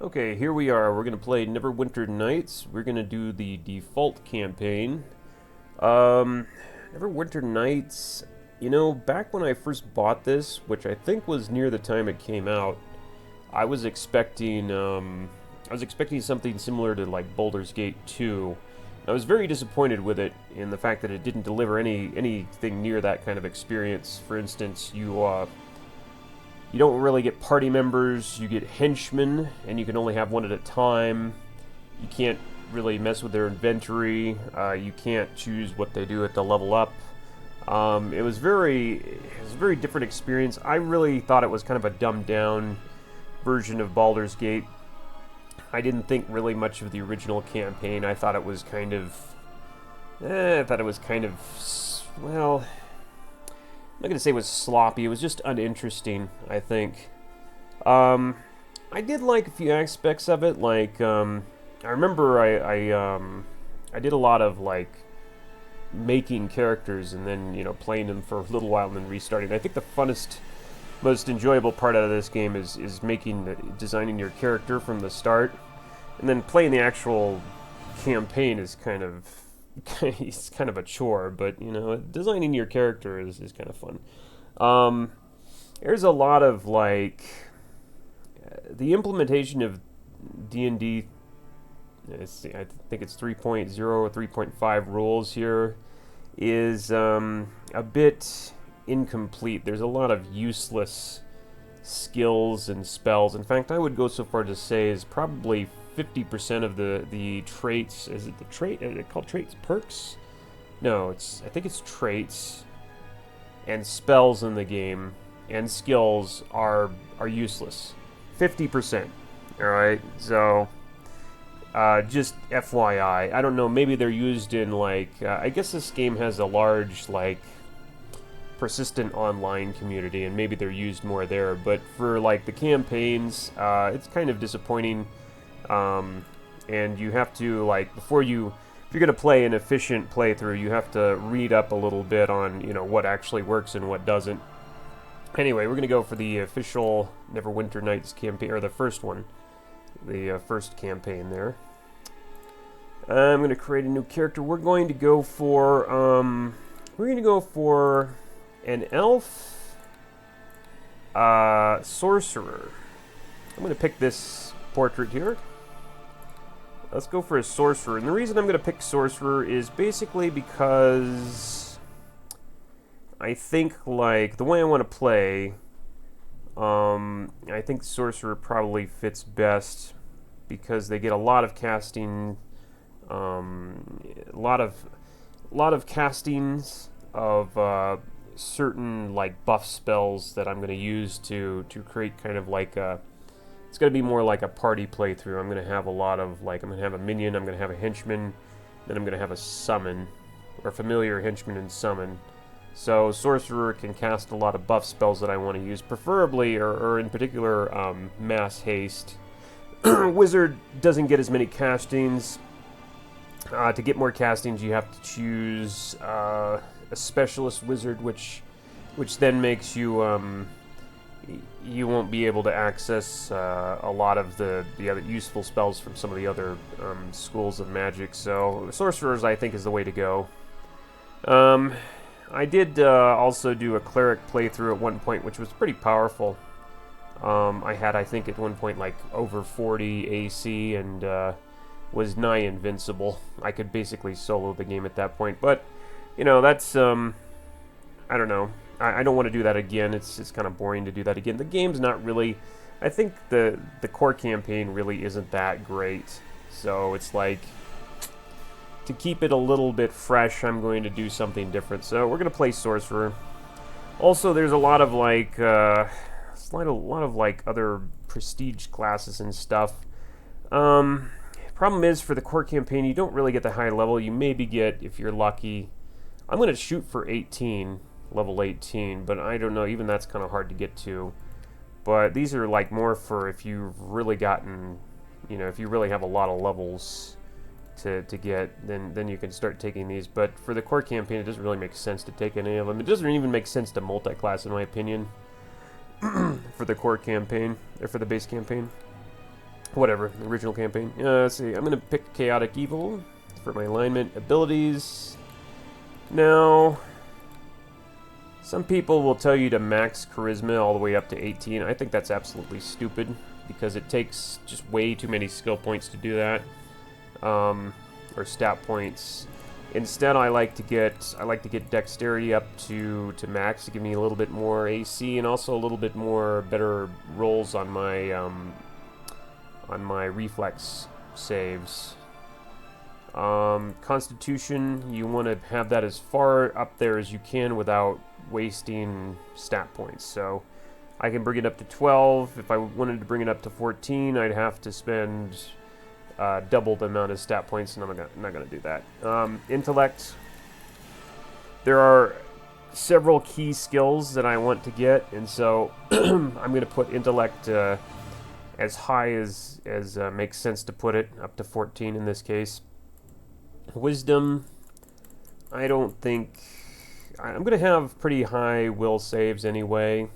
Okay, here we are. We're going to play Neverwinter Nights. We're going to do the default campaign. Um, Neverwinter Nights, back when I first bought this, which I think was near the time it came out, I was expecting something similar to like Baldur's Gate 2. I was very disappointed with it in the fact that it didn't deliver anything near that kind of experience. For instance, you don't really get party members, you get henchmen, and you can only have one at a time. You can't really mess with their inventory. You can't choose what they do at the level up. It was a very different experience. I really thought it was kind of a dumbed down version of Baldur's Gate. I didn't think really much of the original campaign. I thought it was kind of, well, I'm not going to say it was sloppy. It was just uninteresting, I think. I did like a few aspects of it. Like, I remember I did a lot of, like, making characters and then, playing them for a little while and then restarting. I think the funnest, most enjoyable part out of this game is designing your character from the start. And then playing the actual campaign is kind of it's kind of a chore, but designing your character is kind of fun. There's a lot of like the implementation of D&D. I think it's 3.0 or 3.5 rules here is a bit incomplete. There's a lot of useless skills and spells. In fact, I would go so far to say is probably 50% of the traits. Is it the trait? Is it called traits? Perks? No, I think it's traits and spells in the game and skills are useless. 50%. All right, so just FYI. I don't know. Maybe they're used in like. I guess this game has a large like persistent online community, and maybe they're used more there. But for like the campaigns, it's kind of disappointing. And you have to, like, if you're going to play an efficient playthrough, you have to read up a little bit on, what actually works and what doesn't. Anyway, we're going to go for the official Neverwinter Nights campaign, or the first one. The first campaign there. I'm going to create a new character. We're going to go for an elf, sorcerer. I'm going to pick this portrait here. Let's go for a sorcerer. And the reason I'm going to pick sorcerer is basically because I think, like, the way I want to play, I think sorcerer probably fits best because they get a lot of casting, a lot of castings of certain, like, buff spells that I'm going to use to create kind of like a. It's going to be more like a party playthrough. I'm going to have a lot of, like, I'm going to have a minion, I'm going to have a henchman, then I'm going to have a summon, or familiar henchman and summon. So Sorcerer can cast a lot of buff spells that I want to use, preferably, or in particular, Mass Haste. Wizard doesn't get as many castings. To get more castings, you have to choose a Specialist Wizard, which then makes you, you won't be able to access a lot of the other useful spells from some of the other schools of magic. So sorcerers, I think, is the way to go. I did also do a cleric playthrough at one point, which was pretty powerful. I had, I think, at one point like over 40 AC and was nigh invincible. I could basically solo the game at that point, but that's I don't know. I don't want to do that again. It's kind of boring to do that again. The game's not really. I think the core campaign really isn't that great. So it's like, to keep it a little bit fresh, I'm going to do something different. So we're going to play Sorcerer. Also, there's a lot of like other prestige classes and stuff. Problem is, for the core campaign, you don't really get the high level. You maybe get, if you're lucky. I'm going to shoot for 18. Level 18, but I don't know, even that's kind of hard to get to. But these are like more for if you've really gotten, if you really have a lot of levels to get, then you can start taking these. But for the core campaign, it doesn't really make sense to take any of them. It doesn't even make sense to multi-class, in my opinion, for the core campaign, or for the base campaign. Whatever, the original campaign. Let's see, I'm going to pick Chaotic Evil for my alignment abilities. Now, some people will tell you to max Charisma all the way up to 18. I think that's absolutely stupid, because it takes just way too many skill points to do that, or stat points. Instead, I like to get Dexterity up to max to give me a little bit more AC, and also a little bit more better rolls on my reflex saves. Constitution, you want to have that as far up there as you can without wasting stat points. So I can bring it up to 12. If I wanted to bring it up to 14, I'd have to spend double the amount of stat points, and I'm not going to do that. Intellect, there are several key skills that I want to get, and so I'm going to put Intellect as high as makes sense to put it, up to 14 in this case. Wisdom, I don't think... I'm going to have pretty high will saves anyway,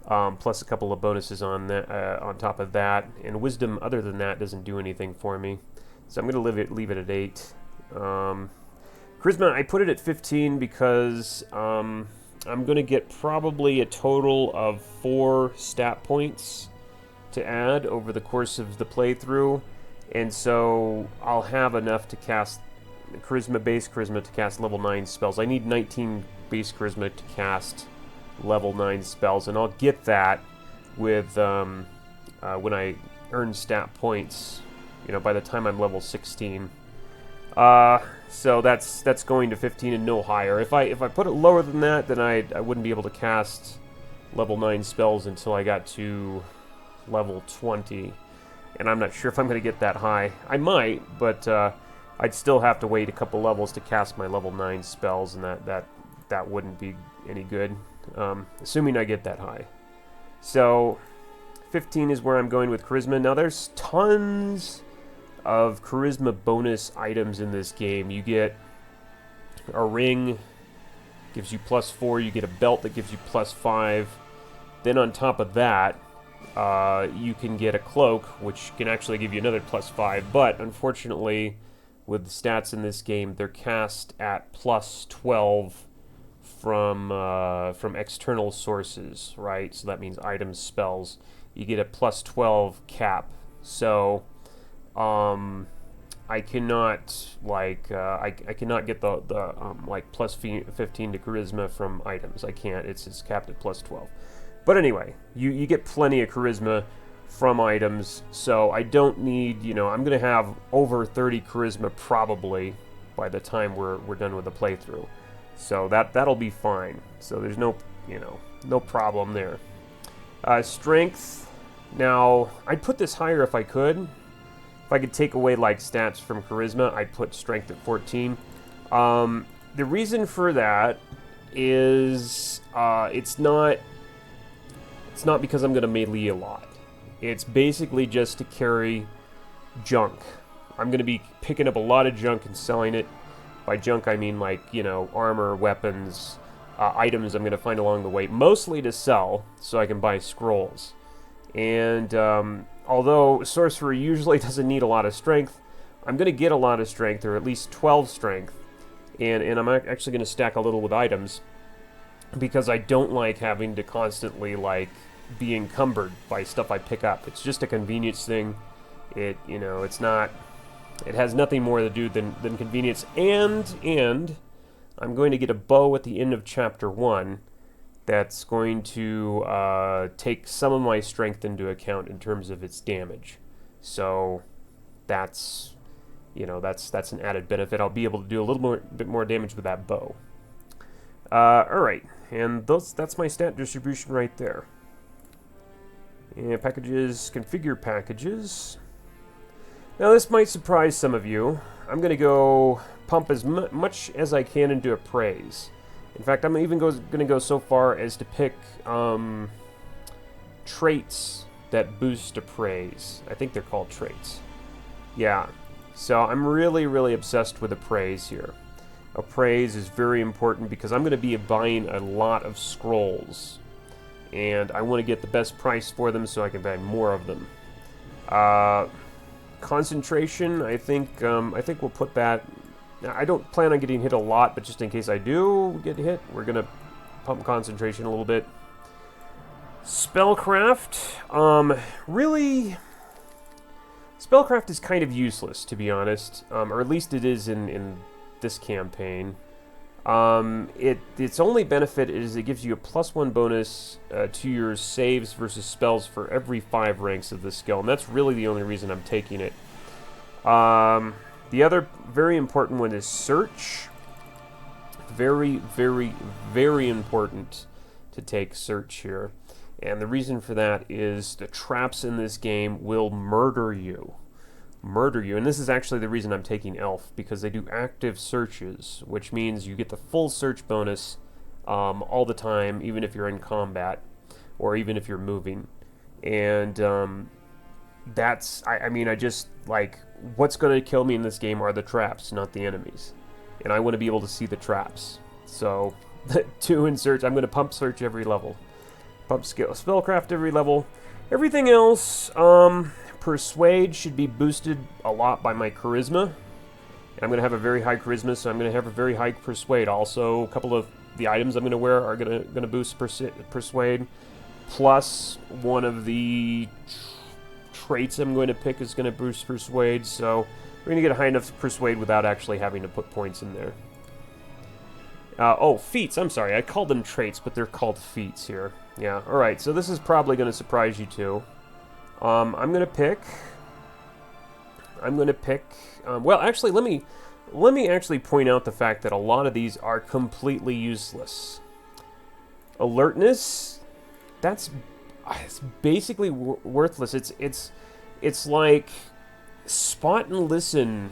plus a couple of bonuses on that, on top of that. And Wisdom, other than that, doesn't do anything for me. So I'm going to leave it at 8. Charisma, I put it at 15 because I'm going to get probably a total of 4 stat points to add over the course of the playthrough, and so I'll have enough to cast base charisma to cast level 9 spells. I need 19 base charisma to cast level 9 spells, and I'll get that with when I earn stat points, by the time I'm level 16. So that's going to 15 and no higher. If I put it lower than that, then I wouldn't be able to cast level 9 spells until I got to level 20, and I'm not sure if I'm going to get that high. I might, but I'd still have to wait a couple levels to cast my level 9 spells, and that wouldn't be any good, assuming I get that high. So 15 is where I'm going with Charisma. Now there's tons of Charisma bonus items in this game. You get a ring, gives you +4, you get a belt that gives you +5, then on top of that, you can get a cloak, which can actually give you another +5, but unfortunately, with the stats in this game, they're cast at +12 from external sources, right? So that means items, spells. You get a +12 cap. So, I cannot I cannot get the +15 to charisma from items. I can't. It's capped at +12. But anyway, you get plenty of charisma from items, so I don't need, I'm going to have over 30 charisma probably by the time we're done with the playthrough. So that'll be fine. So there's no problem there. Strength, now I'd put this higher if I could. If I could take away stats from charisma, I'd put strength at 14. The reason for that is it's not because I'm going to melee a lot. It's basically just to carry junk. I'm going to be picking up a lot of junk and selling it. By junk, I mean armor, weapons, items I'm going to find along the way, mostly to sell so I can buy scrolls. And although Sorcerer usually doesn't need a lot of strength, I'm going to get a lot of strength, or at least 12 strength, and I'm actually going to stack a little with items, because I don't like having to constantly be encumbered by stuff I pick up. It's just a convenience thing. It's not. It has nothing more to do than convenience. And I'm going to get a bow at the end of Chapter 1 that's going to take some of my strength into account in terms of its damage. So that's an added benefit. I'll be able to do a little bit more damage with that bow. All right, and that's my stat distribution right there. And packages, configure packages. Now this might surprise some of you. I'm going to go pump as much as I can into appraise. In fact, I'm even going to go so far as to pick traits that boost appraise. I think they're called traits. Yeah, so I'm really, really obsessed with appraise here. Appraise is very important because I'm going to be buying a lot of scrolls, and I want to get the best price for them so I can buy more of them. Concentration, I think we'll put that... I don't plan on getting hit a lot, but just in case I do get hit, we're going to pump concentration a little bit. Spellcraft, really... Spellcraft is kind of useless, to be honest, or at least it is in this campaign. Its only benefit is it gives you a +1 bonus to your saves versus spells for every 5 ranks of the skill, and that's really the only reason I'm taking it. The other very important one is Search. Very, very, very important to take Search here. And the reason for that is the traps in this game will murder you. Murder you. And this is actually the reason I'm taking Elf, because they do active searches, which means you get the full search bonus all the time, even if you're in combat, or even if you're moving. And that's, I just, like, what's going to kill me in this game are the traps, not the enemies. And I want to be able to see the traps. So, 2 in Search, I'm going to pump Search every level. Pump Spellcraft every level. Everything else, Persuade should be boosted a lot by my Charisma. I'm going to have a very high Charisma, so I'm going to have a very high Persuade. Also, a couple of the items I'm going to wear are going to boost Persuade. Plus, one of the traits I'm going to pick is going to boost Persuade. So, we're going to get a high enough Persuade without actually having to put points in there. Feats. I'm sorry. I called them traits, but they're called feats here. Yeah, alright. So this is probably going to surprise you too. I'm going to pick... well, actually, let me actually point out the fact that a lot of these are completely useless. Alertness, it's basically worthless. It's like spot and listen.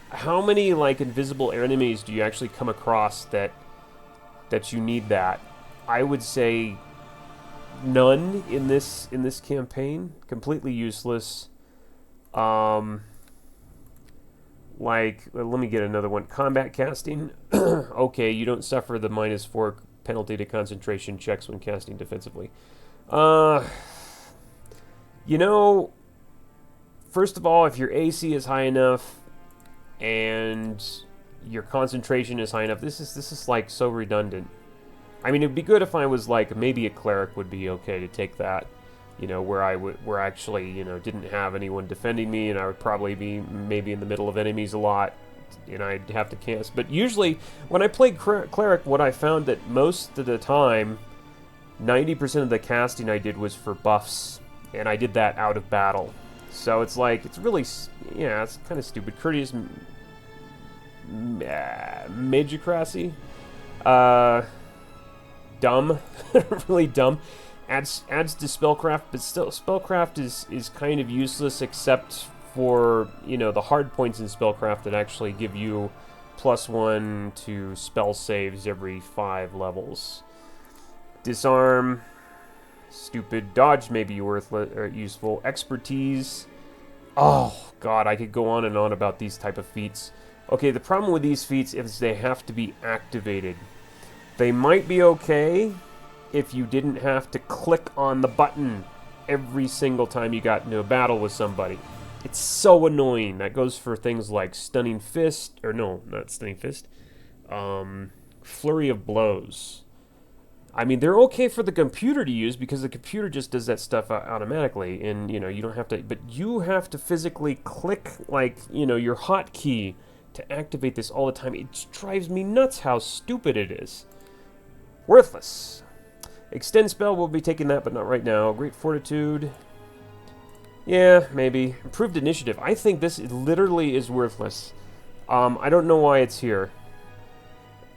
How many like invisible enemies do you actually come across that you need that? I would say none in this campaign. Completely useless. Let me get another one. Combat casting. Okay, you don't suffer the -4 penalty to concentration checks when casting defensively. First of all, if your AC is high enough and your concentration is high enough, this is like so redundant. I mean, it'd be good if I was like, maybe a cleric would be okay to take that, where I actually, didn't have anyone defending me, and I would probably be maybe in the middle of enemies a lot, and I'd have to cast. But usually, when I played cleric, what I found that most of the time, 90% of the casting I did was for buffs, and I did that out of battle. So it's like, it's really, it's kind of stupid. Courteous magicracy. Dumb. Really dumb. Adds to Spellcraft, but still, Spellcraft is kind of useless except for, the hard points in Spellcraft that actually give you +1 to spell saves every 5 levels. Disarm. Stupid. Dodge may be worthless or useful. Expertise. Oh, God, I could go on and on about these type of feats. Okay, the problem with these feats is they have to be activated. They might be okay if you didn't have to click on the button every single time you got into a battle with somebody. It's so annoying. That goes for things like Stunning Fist, or no, not Stunning Fist. Flurry of Blows. I mean, they're okay for the computer to use because the computer just does that stuff automatically, and, you don't have to, but you have to physically click, like, your hotkey to activate this all the time. It drives me nuts how stupid it is. Worthless. Extend spell, we'll be taking that, but not right now. Great Fortitude. Yeah, maybe. Improved Initiative. I think this literally is worthless. I don't know why it's here.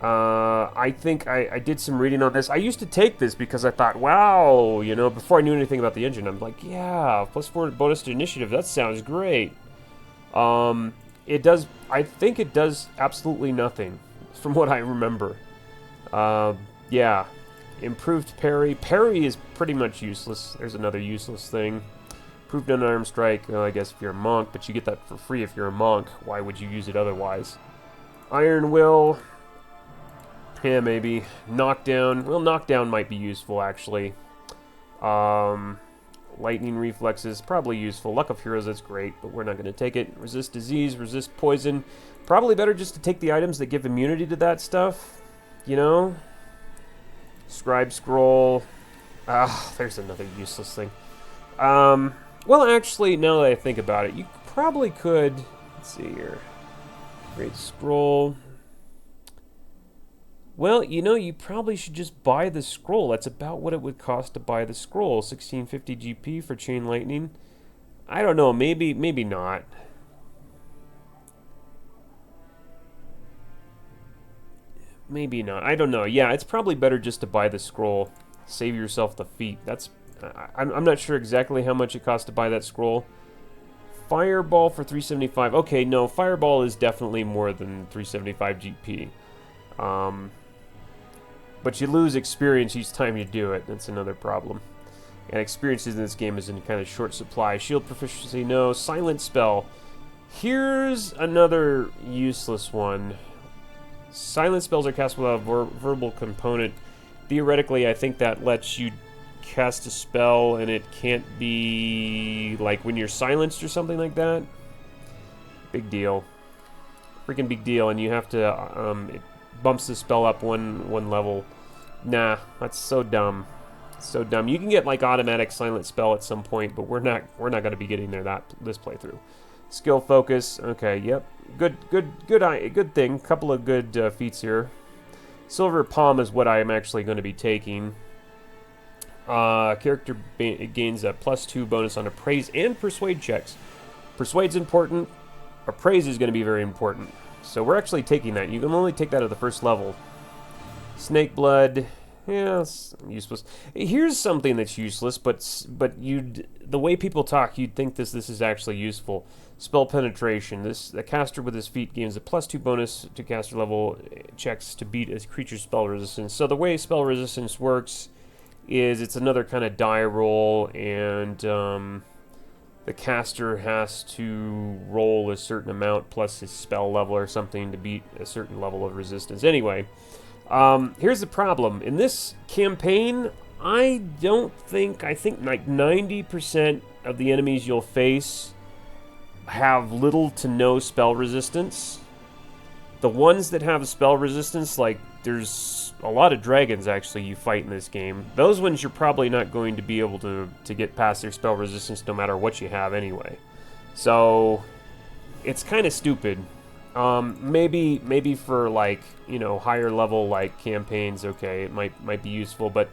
I think I did some reading on this. I used to take this because I thought, wow, before I knew anything about the engine, I'm like, yeah, +4 bonus to Initiative. That sounds great. It does, I think it does absolutely nothing, from what I remember. Yeah. Improved Parry. Parry is pretty much useless. There's another useless thing. Improved Unarmed Strike. Well, I guess if you're a monk, but you get that for free if you're a monk. Why would you use it otherwise? Iron Will. Yeah, maybe. Knockdown. Well, Knockdown might be useful, actually. Lightning reflexes, probably useful. Luck of Heroes, that's great, but we're not going to take it. Resist disease, resist poison. Probably better just to take the items that give immunity to that stuff. You know? Scribe Scroll. Ah, there's another useless thing. Well, actually, now that I think about it, you probably could... Let's see here. Great Scroll. Well, you know, you probably should just buy the scroll. That's about what it would cost to buy the scroll. 1650 GP for Chain Lightning. I don't know. Maybe not. Maybe not. I don't know. Yeah, it's probably better just to buy the scroll. Save yourself the feat. That's... I'm not sure exactly how much it costs to buy that scroll. Fireball for 375. Okay, no. Fireball is definitely more than 375 GP. But you lose experience each time you do it. That's another problem. And experience in this game is in kind of short supply. Shield proficiency, no. Silent spell. Here's another useless one. Silent spells are cast without a verbal component. Theoretically, I think that lets you cast a spell and it can't be like when you're silenced or something like that. Big deal. Freaking big deal. And you have to... it bumps the spell up one level. Nah, that's so dumb. So dumb. You can get like automatic silent spell at some point, but we're not going to be getting there this playthrough. Skill focus. Okay, yep. Good thing. Couple of good feats here. Silver Palm is what I am actually going to be taking. Character gains a +2 bonus on appraise and persuade checks. Persuade's important. Appraise is going to be very important. So we're actually taking that. You can only take that at the first level. Snake blood, yeah, it's useless. Here's something that's useless, but the way people talk, you'd think this is actually useful. Spell penetration. The caster with his feat gains a +2 bonus to caster level checks to beat a creature's spell resistance. So the way spell resistance works is it's another kind of die roll, and the caster has to roll a certain amount plus his spell level or something to beat a certain level of resistance. Anyway, here's the problem. In this campaign, I think like 90% of the enemies you'll face have little to no spell resistance. The ones that have spell resistance, like there's a lot of dragons actually you fight in this game. Those ones you're probably not going to be able to get past their spell resistance no matter what you have anyway. So it's kind of stupid. Maybe for like, you know, higher level like campaigns, okay, it might be useful, but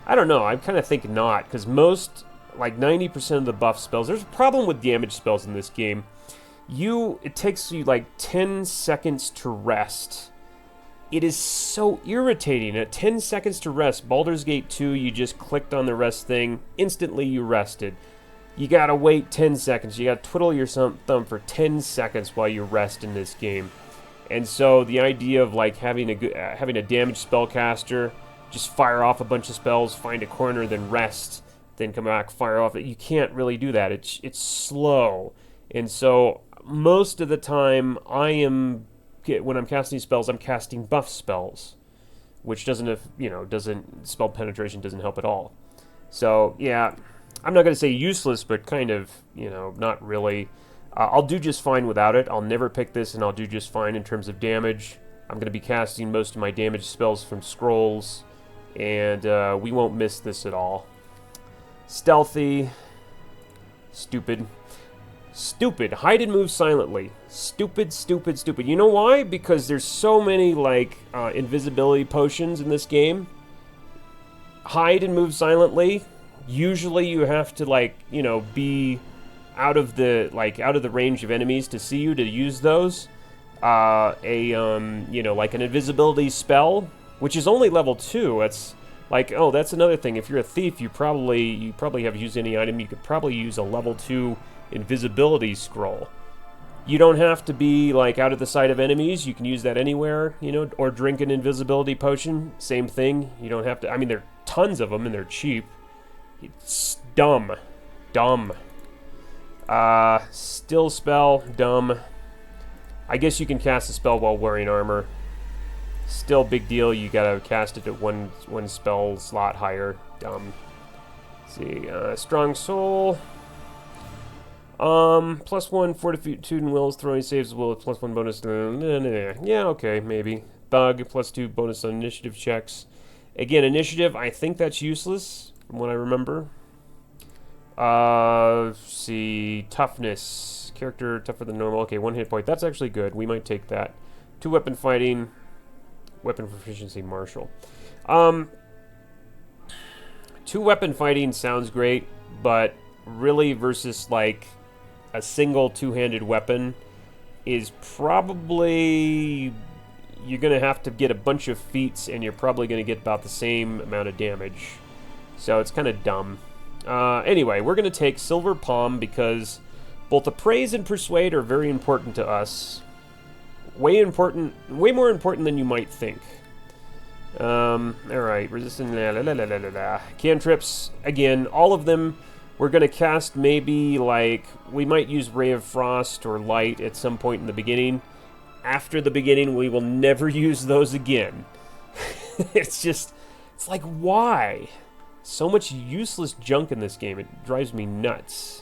I don't know. I kind of think not, because most, like 90% of the buff spells, there's a problem with damage spells in this game. It takes you like 10 seconds to rest. It is so irritating. At 10 seconds to rest, Baldur's Gate 2, you just clicked on the rest thing, instantly you rested. You gotta wait 10 seconds. You gotta twiddle your thumb for 10 seconds while you rest in this game. And so the idea of like having a damaged spellcaster just fire off a bunch of spells, find a corner, then rest, then come back, fire off it. You can't really do that. It's slow. And so most of the time when I'm casting spells, I'm casting buff spells, which spell penetration doesn't help at all. So yeah, I'm not going to say useless, but kind of, not really. I'll do just fine without it. I'll never pick this, and I'll do just fine in terms of damage. I'm going to be casting most of my damage spells from scrolls, and we won't miss this at all. Stealthy. Stupid. Stupid. Hide and move silently. Stupid, stupid, stupid. You know why? Because there's so many, invisibility potions in this game. Hide and move silently. Usually you have to, be out of the range of enemies to see you to use those. Like an invisibility spell, which is only level 2. That's that's another thing. If you're a thief, you probably have used any item. You could probably use a level 2 invisibility scroll. You don't have to be out of the sight of enemies. You can use that anywhere, or drink an invisibility potion. Same thing. You don't have to. I mean, there are tons of them and they're cheap. It's dumb. Still spell, dumb. I guess you can cast a spell while wearing armor. Still big deal. You gotta cast it at one spell slot higher. Dumb. Let's see, strong soul. +1 fortitude and wills, throwing saves will with +1 bonus. Yeah, okay, maybe. Thug, +2 bonus on initiative checks. Again, initiative, I think that's useless, from what I remember. See, toughness. Character tougher than normal. Okay, 1 hit point. That's actually good. We might take that. 2 weapon fighting. Weapon proficiency, martial. 2 weapon fighting sounds great, but really versus like a single 2-handed weapon is probably, you're going to have to get a bunch of feats and you're probably going to get about the same amount of damage. So it's kind of dumb. Anyway, we're going to take Silver Palm because both Appraise and Persuade are very important to us. Way more important than you might think. Alright, resistant, cantrips, again, all of them, we're going to cast maybe, like, we might use Ray of Frost or Light at some point in the beginning. After the beginning, we will never use those again. It's like, why? So much useless junk in this game, it drives me nuts.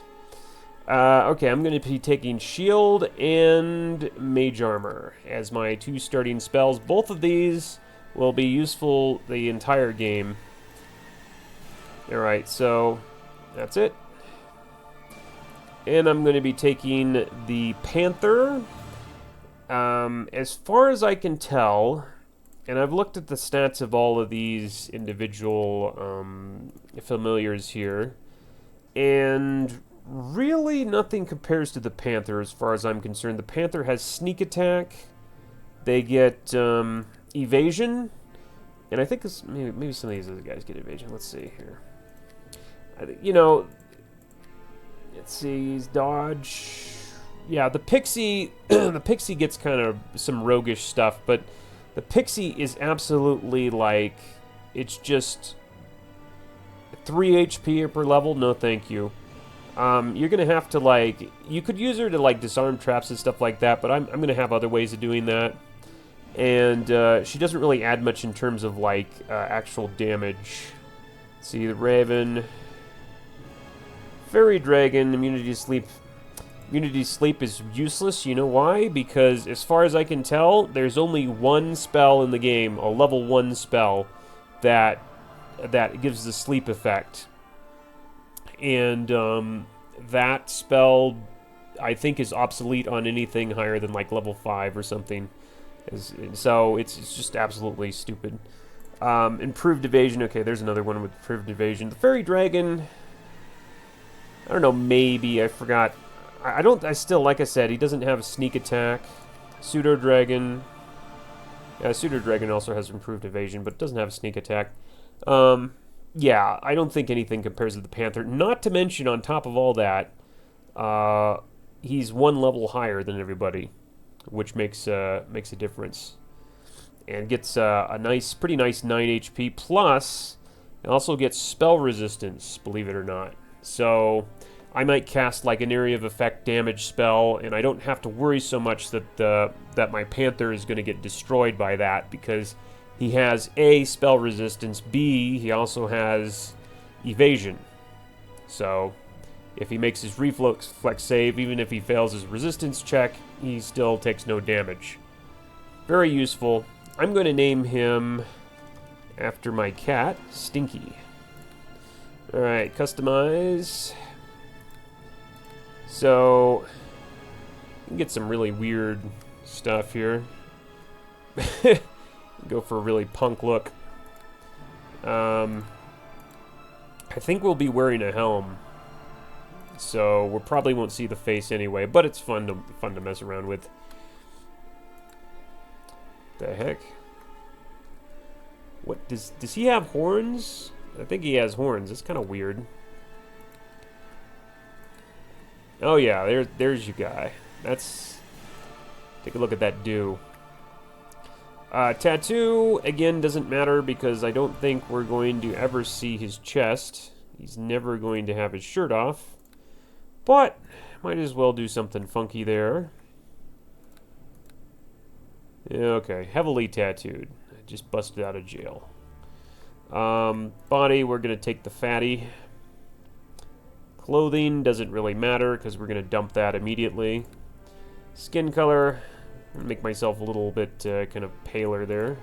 Okay, I'm going to be taking Shield and Mage Armor as my 2 starting spells. Both of these will be useful the entire game. Alright, so that's it. And I'm going to be taking the Panther. As far as I can tell, and I've looked at the stats of all of these individual familiars here, and really nothing compares to the Panther as far as I'm concerned. The Panther has sneak attack. They get evasion, and I think this, maybe some of these other guys get evasion. Let's see here. You know, let's see, he's dodge. Yeah, the Pixie, the Pixie gets kind of some roguish stuff, but the Pixie is absolutely like, it's just 3 HP per level. No, thank you. You're gonna have to, like, you could use her to like disarm traps and stuff like that, but I'm gonna have other ways of doing that. And she doesn't really add much in terms of like actual damage. Let's see, the Raven, Fairy Dragon, immunity sleep. Immunity sleep is useless. You know why? Because as far as I can tell, there's only one spell in the game, a level 1 spell, that gives the sleep effect. And that spell, I think, is obsolete on anything higher than like level 5 or something. So it's just absolutely stupid. Improved evasion. Okay, there's another one with improved evasion. The Fairy Dragon, I don't know, maybe. I forgot. I still, like I said, he doesn't have a sneak attack. Pseudo Dragon. Yeah, Pseudo Dragon also has improved evasion, but doesn't have a sneak attack. Yeah, I don't think anything compares to the Panther. Not to mention, on top of all that, he's 1 level higher than everybody, which makes a difference. And gets a pretty nice 9 HP, plus it also gets spell resistance, believe it or not. So I might cast like an area of effect damage spell, and I don't have to worry so much that my Panther is going to get destroyed by that, because he has A, spell resistance, B, he also has evasion. So if he makes his reflex save, even if he fails his resistance check, he still takes no damage. Very useful. I'm going to name him after my cat, Stinky. Alright, customize. So, you can get some really weird stuff here. Go for a really punk look. I think we'll be wearing a helm, so we probably won't see the face anyway. But it's fun to mess around with. The heck? What does he have horns? I think he has horns. It's kind of weird. Oh yeah, there's your guy. Take a look at that do. Tattoo, again, doesn't matter because I don't think we're going to ever see his chest. He's never going to have his shirt off. But, might as well do something funky there. Okay, heavily tattooed. Just busted out of jail. Body, we're going to take the fatty. Clothing doesn't really matter because we're going to dump that immediately. Skin color, I'm going to make myself a little bit kind of paler there.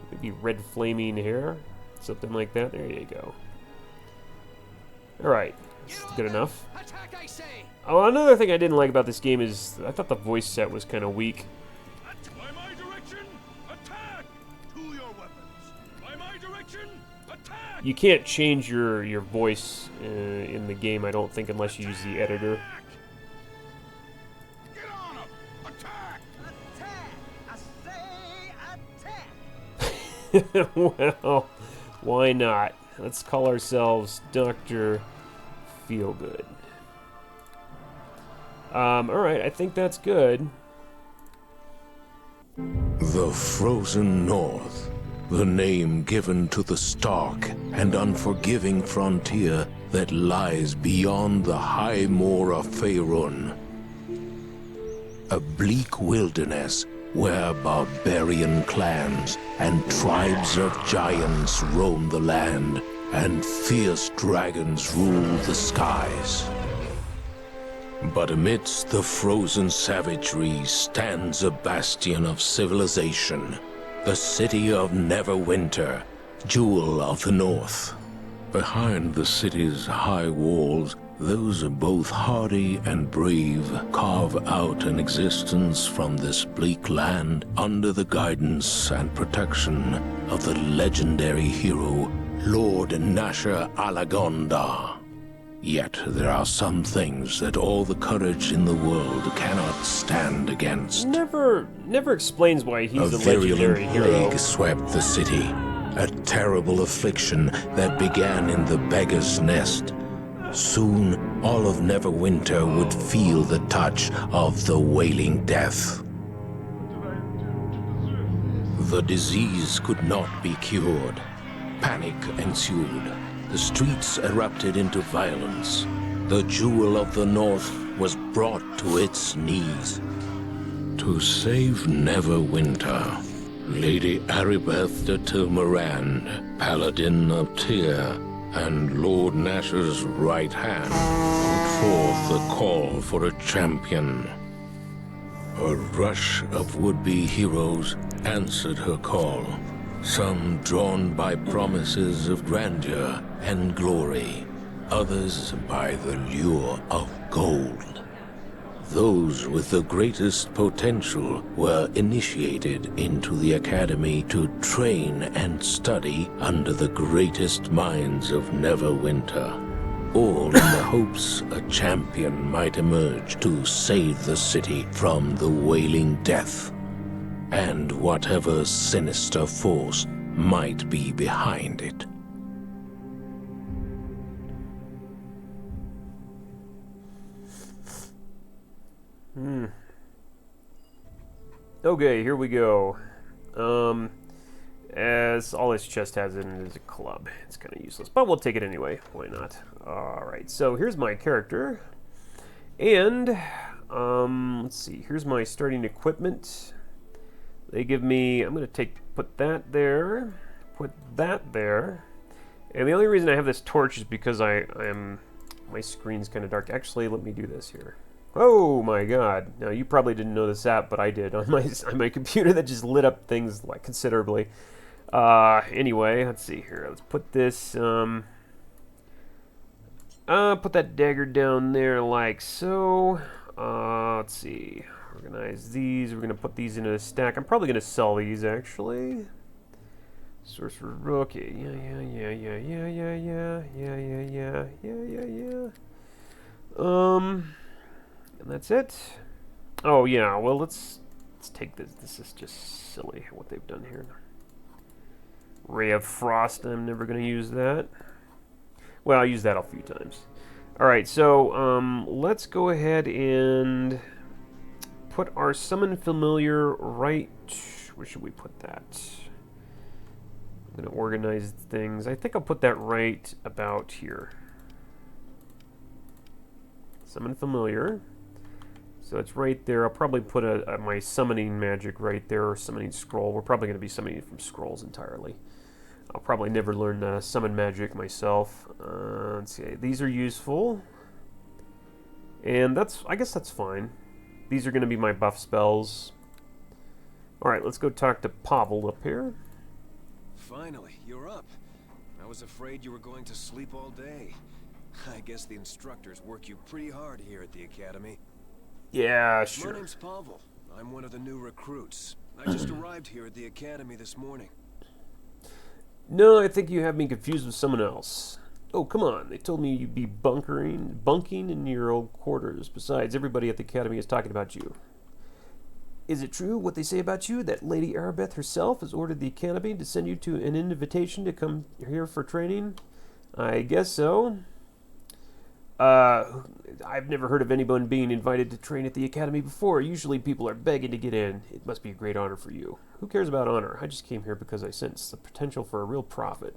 Maybe red flaming hair, something like that. There you go. Alright, that's good enough. Oh, another thing I didn't like about this game is I thought the voice set was kind of weak. By my direction, attack! To your weapons. By my direction, attack! You can't change your voice in the game, I don't think, unless you use the editor. Get on him! Attack! Attack! I say attack! Well, why not? Let's call ourselves Dr. Feelgood. Alright, I think that's good. The Frozen North, the name given to the stark and unforgiving frontier that lies beyond the high moor of Faerun. A bleak wilderness where barbarian clans and tribes of giants roam the land, and fierce dragons rule the skies. But amidst the frozen savagery stands a bastion of civilization, the city of Neverwinter, jewel of the north. Behind the city's high walls, those both hardy and brave carve out an existence from this bleak land under the guidance and protection of the legendary hero, Lord Nasher Alagonda. Yet there are some things that all the courage in the world cannot stand against. Never explains why he's a legendary virulent hero. plague swept the city, a terrible affliction that began in the beggar's nest. Soon, all of Neverwinter would feel the touch of the wailing death. The disease could not be cured. Panic ensued. The streets erupted into violence. The jewel of the North was brought to its knees. To save Neverwinter, Lady Aribeth de Tilmarand, Paladin of Tyr, and Lord Nasher's right hand, put forth the call for a champion. A rush of would-be heroes answered her call, some drawn by promises of grandeur and glory, others by the lure of gold. Those with the greatest potential were initiated into the academy to train and study under the greatest minds of Neverwinter, all in the hopes a champion might emerge to save the city from the wailing death, and whatever sinister force might be behind it. Okay, here we go. As all this chest has in it is a club. It's kind of useless, but we'll take it anyway. Why not? Alright, so here's my character. And, let's see. Here's my starting equipment. They give me... I'm going to put that there. Put that there. And the only reason I have this torch is because my screen's kind of dark. Actually, let me do this here. Oh my god. Now, you probably didn't know this app, but I did on my computer that just lit up things like considerably. Anyway, let's see here. Let's put this, put that dagger down there like so. Let's see. Organize these. We're going to put these into a stack. I'm probably going to sell these, actually. Sorcerer, okay. Yeah. And that's it. Oh yeah, well let's take this. This is just silly what they've done here. Ray of Frost, I'm never gonna use that. Well, I'll use that a few times. Alright, so let's go ahead and put our summon familiar right... Where should we put that? I'm gonna organize things. I think I'll put that right about here. Summon familiar. So it's right there. I'll probably put my summoning magic right there, or summoning scroll. We're probably going to be summoning from scrolls entirely. I'll probably never learn summon magic myself. Let's see. These are useful. And I guess that's fine. These are going to be my buff spells. Alright, let's go talk to Pavel up here. Finally, you're up. I was afraid you were going to sleep all day. I guess the instructors work you pretty hard here at the academy. Yeah, sure. My name's Pavel. I'm one of the new recruits. I just arrived here at the academy this morning. No, I think you have me confused with someone else. Oh, come on. They told me you'd be bunking in your old quarters. Besides, everybody at the academy is talking about you. Is it true what they say about you, that Lady Aribeth herself has ordered the academy to send you to an invitation to come here for training? I guess so. I've never heard of anyone being invited to train at the academy before. Usually people are begging to get in. It must be a great honor for you. Who cares about honor? I just came here because I sense the potential for a real profit.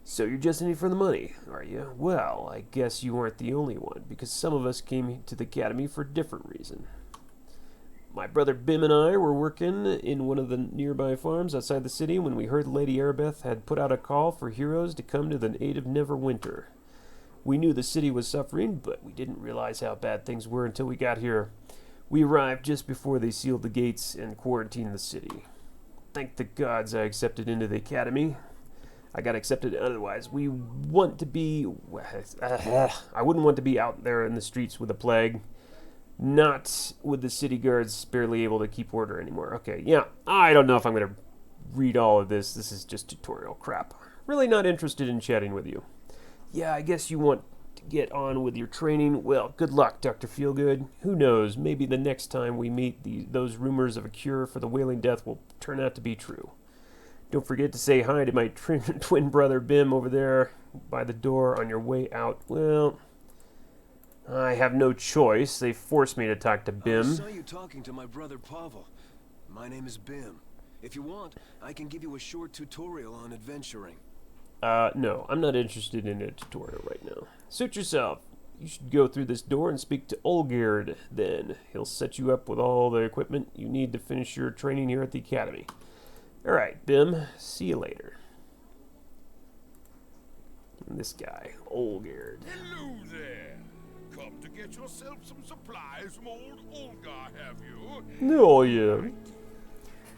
So you're just in it for the money, are you? Well, I guess you aren't the only one, because some of us came to the academy for a different reason. My brother Bim and I were working in one of the nearby farms outside the city when we heard Lady Aribeth had put out a call for heroes to come to the aid of Neverwinter. We knew the city was suffering, but we didn't realize how bad things were until we got here. We arrived just before they sealed the gates and quarantined the city. Thank the gods I accepted into the academy. I got accepted otherwise. I wouldn't want to be out there in the streets with a plague. Not with the city guards barely able to keep order anymore. Okay, yeah, I don't know if I'm going to read all of this. This is just tutorial crap. Really not interested in chatting with you. Yeah, I guess you want to get on with your training. Well, good luck, Dr. Feelgood. Who knows, maybe the next time we meet, those rumors of a cure for the Wailing Death will turn out to be true. Don't forget to say hi to my twin brother Bim over there by the door on your way out. Well, I have no choice. They forced me to talk to Bim. I saw you talking to my brother Pavel. My name is Bim. If you want, I can give you a short tutorial on adventuring. No, I'm not interested in a tutorial right now. Suit yourself. You should go through this door and speak to Olgerd, then. He'll set you up with all the equipment you need to finish your training here at the academy. Alright, Bim. See you later. And this guy, Olgerd. Hello there. Come to get yourself some supplies from old Olgar, have you? No, yeah.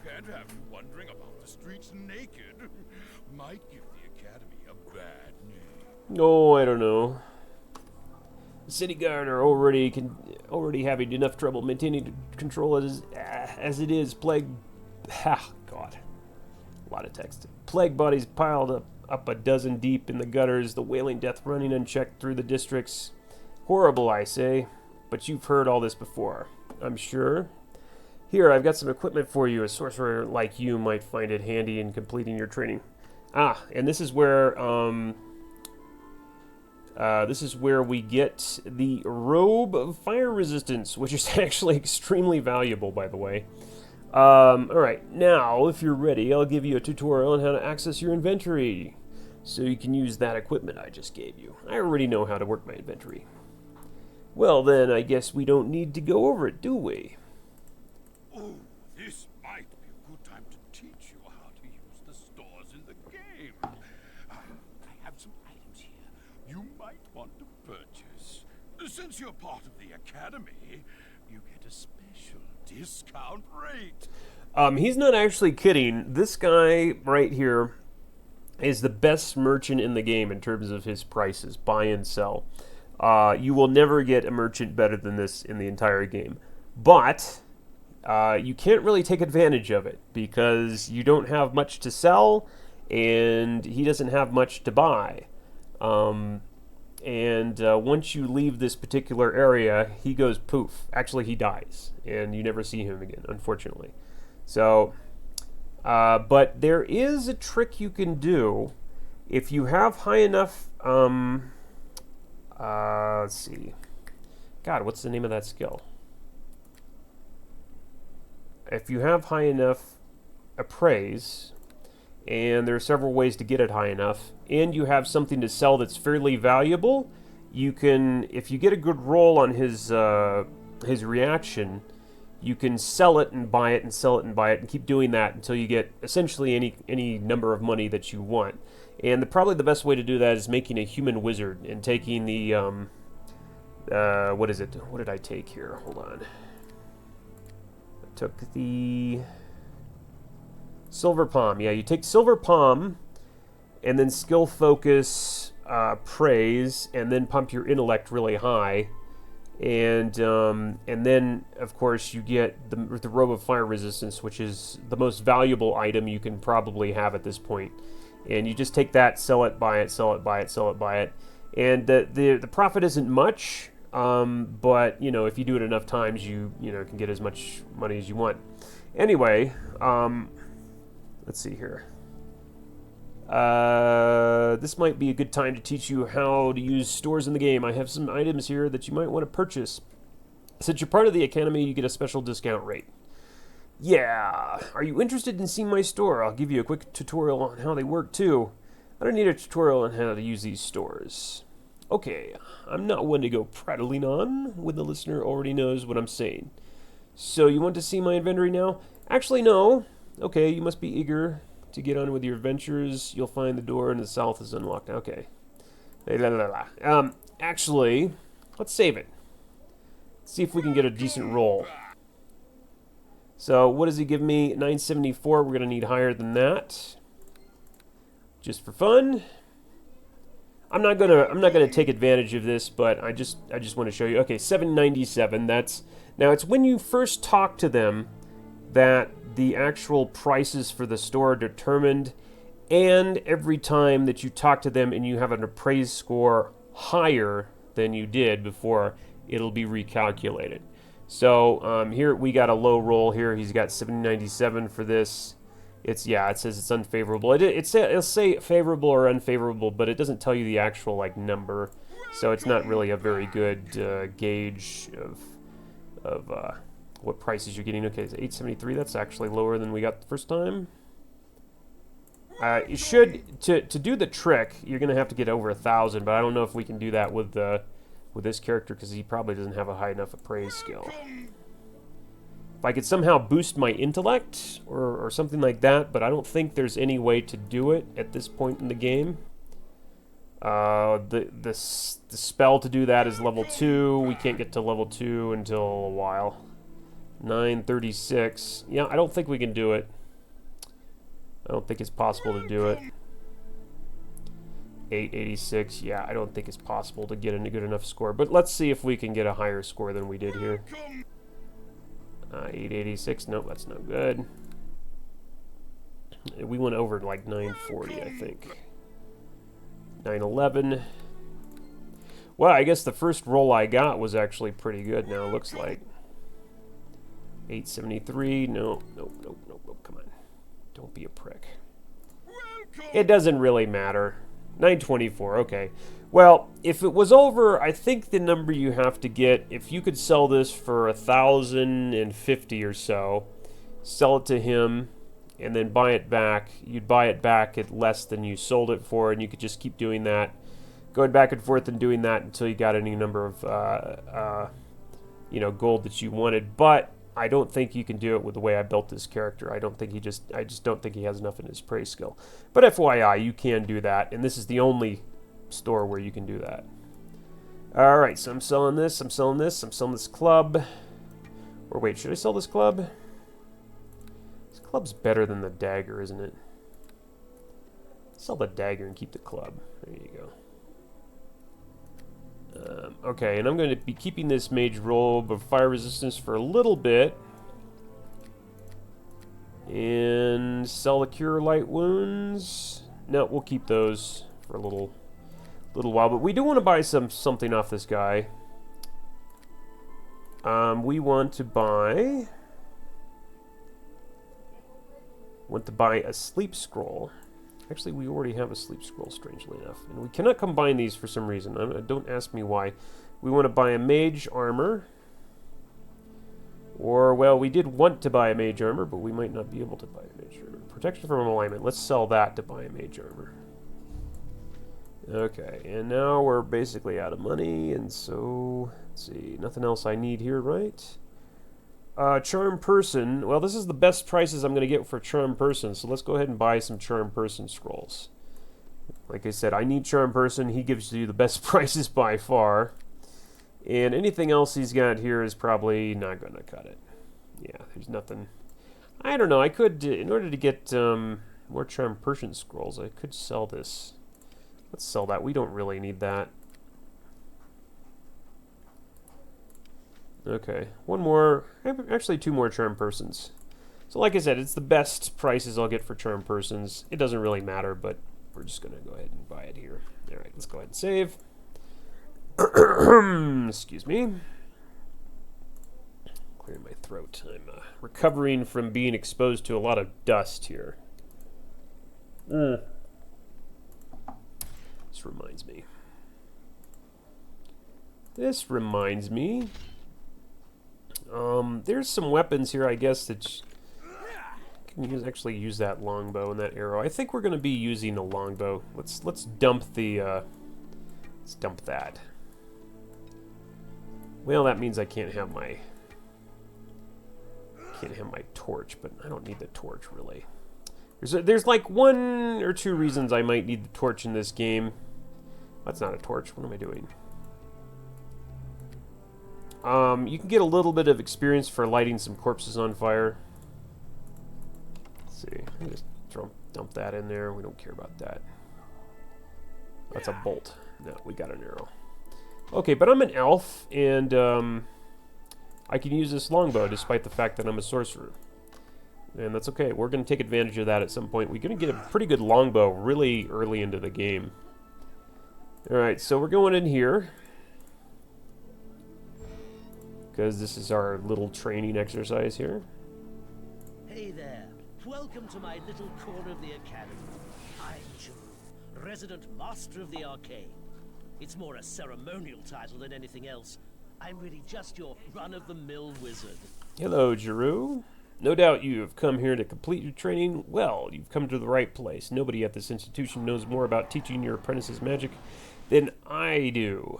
Can't have you wandering about the streets naked. Might give the academy a bad name. Oh, I don't know. The city guard are already having enough trouble maintaining control as it is. Plague, God, a lot of text. Plague bodies piled up a dozen deep in the gutters. The Wailing Death running unchecked through the districts. Horrible, I say. But you've heard all this before, I'm sure. Here, I've got some equipment for you. A sorcerer like you might find it handy in completing your training. Ah, and this is where we get the Robe of Fire Resistance, which is actually extremely valuable, by the way. Alright, now, if you're ready, I'll give you a tutorial on how to access your inventory, so you can use that equipment I just gave you. I already know how to work my inventory. Well, then, I guess we don't need to go over it, do we? Oh, this might be a good time to teach you how to use the stores in the game. I have some items here you might want to purchase. Since you're part of the academy, you get a special discount rate. He's not actually kidding. This guy right here is the best merchant in the game in terms of his prices, buy and sell. You will never get a merchant better than this in the entire game. But you can't really take advantage of it because you don't have much to sell and he doesn't have much to buy. Once you leave this particular area, he goes poof. Actually, he dies, and you never see him again, unfortunately. So, but there is a trick you can do if you have high enough. Let's see. God, what's the name of that skill? If you have high enough appraise, and there are several ways to get it high enough, and you have something to sell that's fairly valuable, you can, if you get a good roll on his reaction, you can sell it and buy it and sell it and buy it and keep doing that until you get essentially any number of money that you want. And probably the best way to do that is making a human wizard and taking the, what is it? What did I take here? Hold on. I took the Silver Palm. Yeah, you take Silver Palm and then skill focus, praise, and then pump your intellect really high. And then, of course, you get the Robe of Fire Resistance, which is the most valuable item you can probably have at this point. And you just take that, sell it, buy it, sell it, buy it, sell it, buy it. And the profit isn't much, but, you know, if you do it enough times, you can get as much money as you want. Anyway, let's see here. This might be a good time to teach you how to use stores in the game. I have some items here that you might want to purchase. Since you're part of the Academy, you get a special discount rate. Yeah, are you interested in seeing my store? I'll give you a quick tutorial on how they work too. I don't need a tutorial on how to use these stores. Okay, I'm not one to go prattling on when the listener already knows what I'm saying. So you want to see my inventory now? Actually, no. Okay, you must be eager to get on with your adventures. You'll find the door in the south is unlocked. Okay. Actually, let's save it. See if we can get a decent roll. So what does he give me? 974. We're gonna need higher than that, just for fun. I'm not gonna take advantage of this, but I just want to show you. Okay, 797. That's now it's when you first talk to them that the actual prices for the store are determined, and every time that you talk to them and you have an appraise score higher than you did before, it'll be recalculated. So here we got a low roll here. He's got 797 for this. It says it's unfavorable. It'll say favorable or unfavorable, but it doesn't tell you the actual like number. So it's not really a very good gauge of what prices you're getting. Okay, it's 873. That's actually lower than we got the first time. You should to do the trick. You're gonna have to get over 1,000, but I don't know if we can do that with this character because he probably doesn't have a high enough appraise skill. If I could somehow boost my intellect or something like that, but I don't think there's any way to do it at this point in the game. The spell to do that is level 2. We can't get to level 2 until a while. 936. Yeah, I don't think we can do it. I don't think it's possible to do it. 886. Yeah, I don't think it's possible to get a good enough score. But let's see if we can get a higher score than we did here. 886. Nope, that's no good. We went over like 940, I think. 911. Well, I guess the first roll I got was actually pretty good now, it looks like. 873. No, come on. Don't be a prick. It doesn't really matter. 924, okay. Well, if it was over, I think the number you have to get, if you could sell this for 1,050 or so, sell it to him, and then buy it back, you'd buy it back at less than you sold it for, and you could just keep doing that, going back and forth and doing that until you got any number of, gold that you wanted. But I don't think you can do it with the way I built this character. I just don't think he has enough in his praise skill. But FYI, you can do that, and this is the only store where you can do that. Alright, so I'm selling this, I'm selling this club. Or wait, should I sell this club? This club's better than the dagger, isn't it? Sell the dagger and keep the club. There you go. Okay, and I'm going to be keeping this mage robe of fire resistance for a little bit. And sell the cure light wounds. No, we'll keep those for a little while. But we do want to buy something off this guy. We want to buy a sleep scroll. Actually, we already have a sleep scroll, strangely enough. And we cannot combine these for some reason. Don't ask me why. We want to buy a mage armor. Or, well, we did want to buy a mage armor, but we might not be able to buy a mage armor. Protection from alignment. Let's sell that to buy a mage armor. Okay, and now we're basically out of money, and so, let's see, nothing else I need here, right? Charm Person. Well, this is the best prices I'm going to get for Charm Person, so let's go ahead and buy some Charm Person scrolls. Like I said, I need Charm Person. He gives you the best prices by far. And anything else he's got here is probably not going to cut it. Yeah, there's nothing. I don't know. I could, in order to get more Charm Person scrolls, I could sell this. Let's sell that. We don't really need that. Okay, one more. Actually, two more Charm Persons. So like I said, it's the best prices I'll get for Charm Persons. It doesn't really matter, but we're just going to go ahead and buy it here. All right, let's go ahead and save. Excuse me. Clearing my throat. I'm recovering from being exposed to a lot of dust here. This reminds me. There's some weapons here, I guess, that can actually use that longbow and that arrow. I think we're going to be using a longbow. Let's dump the let's dump that. Well, that means I can't have my torch, but I don't need the torch really. There's like one or two reasons I might need the torch in this game. That's not a torch. What am I doing? You can get a little bit of experience for lighting some corpses on fire. Let's see. Let me just dump that in there. We don't care about that. That's a bolt. No, we got an arrow. Okay, but I'm an elf, and I can use this longbow despite the fact that I'm a sorcerer. And that's okay. We're going to take advantage of that at some point. We're going to get a pretty good longbow really early into the game. Alright, so we're going in here, because this is our little training exercise here. Hey there. Welcome to my little corner of the academy. I'm Joe, resident master of the arcane. It's more a ceremonial title than anything else. I'm really just your run-of-the-mill wizard. Hello, Giroux. No doubt you have come here to complete your training. Well, you've come to the right place. Nobody at this institution knows more about teaching your apprentices magic than I do.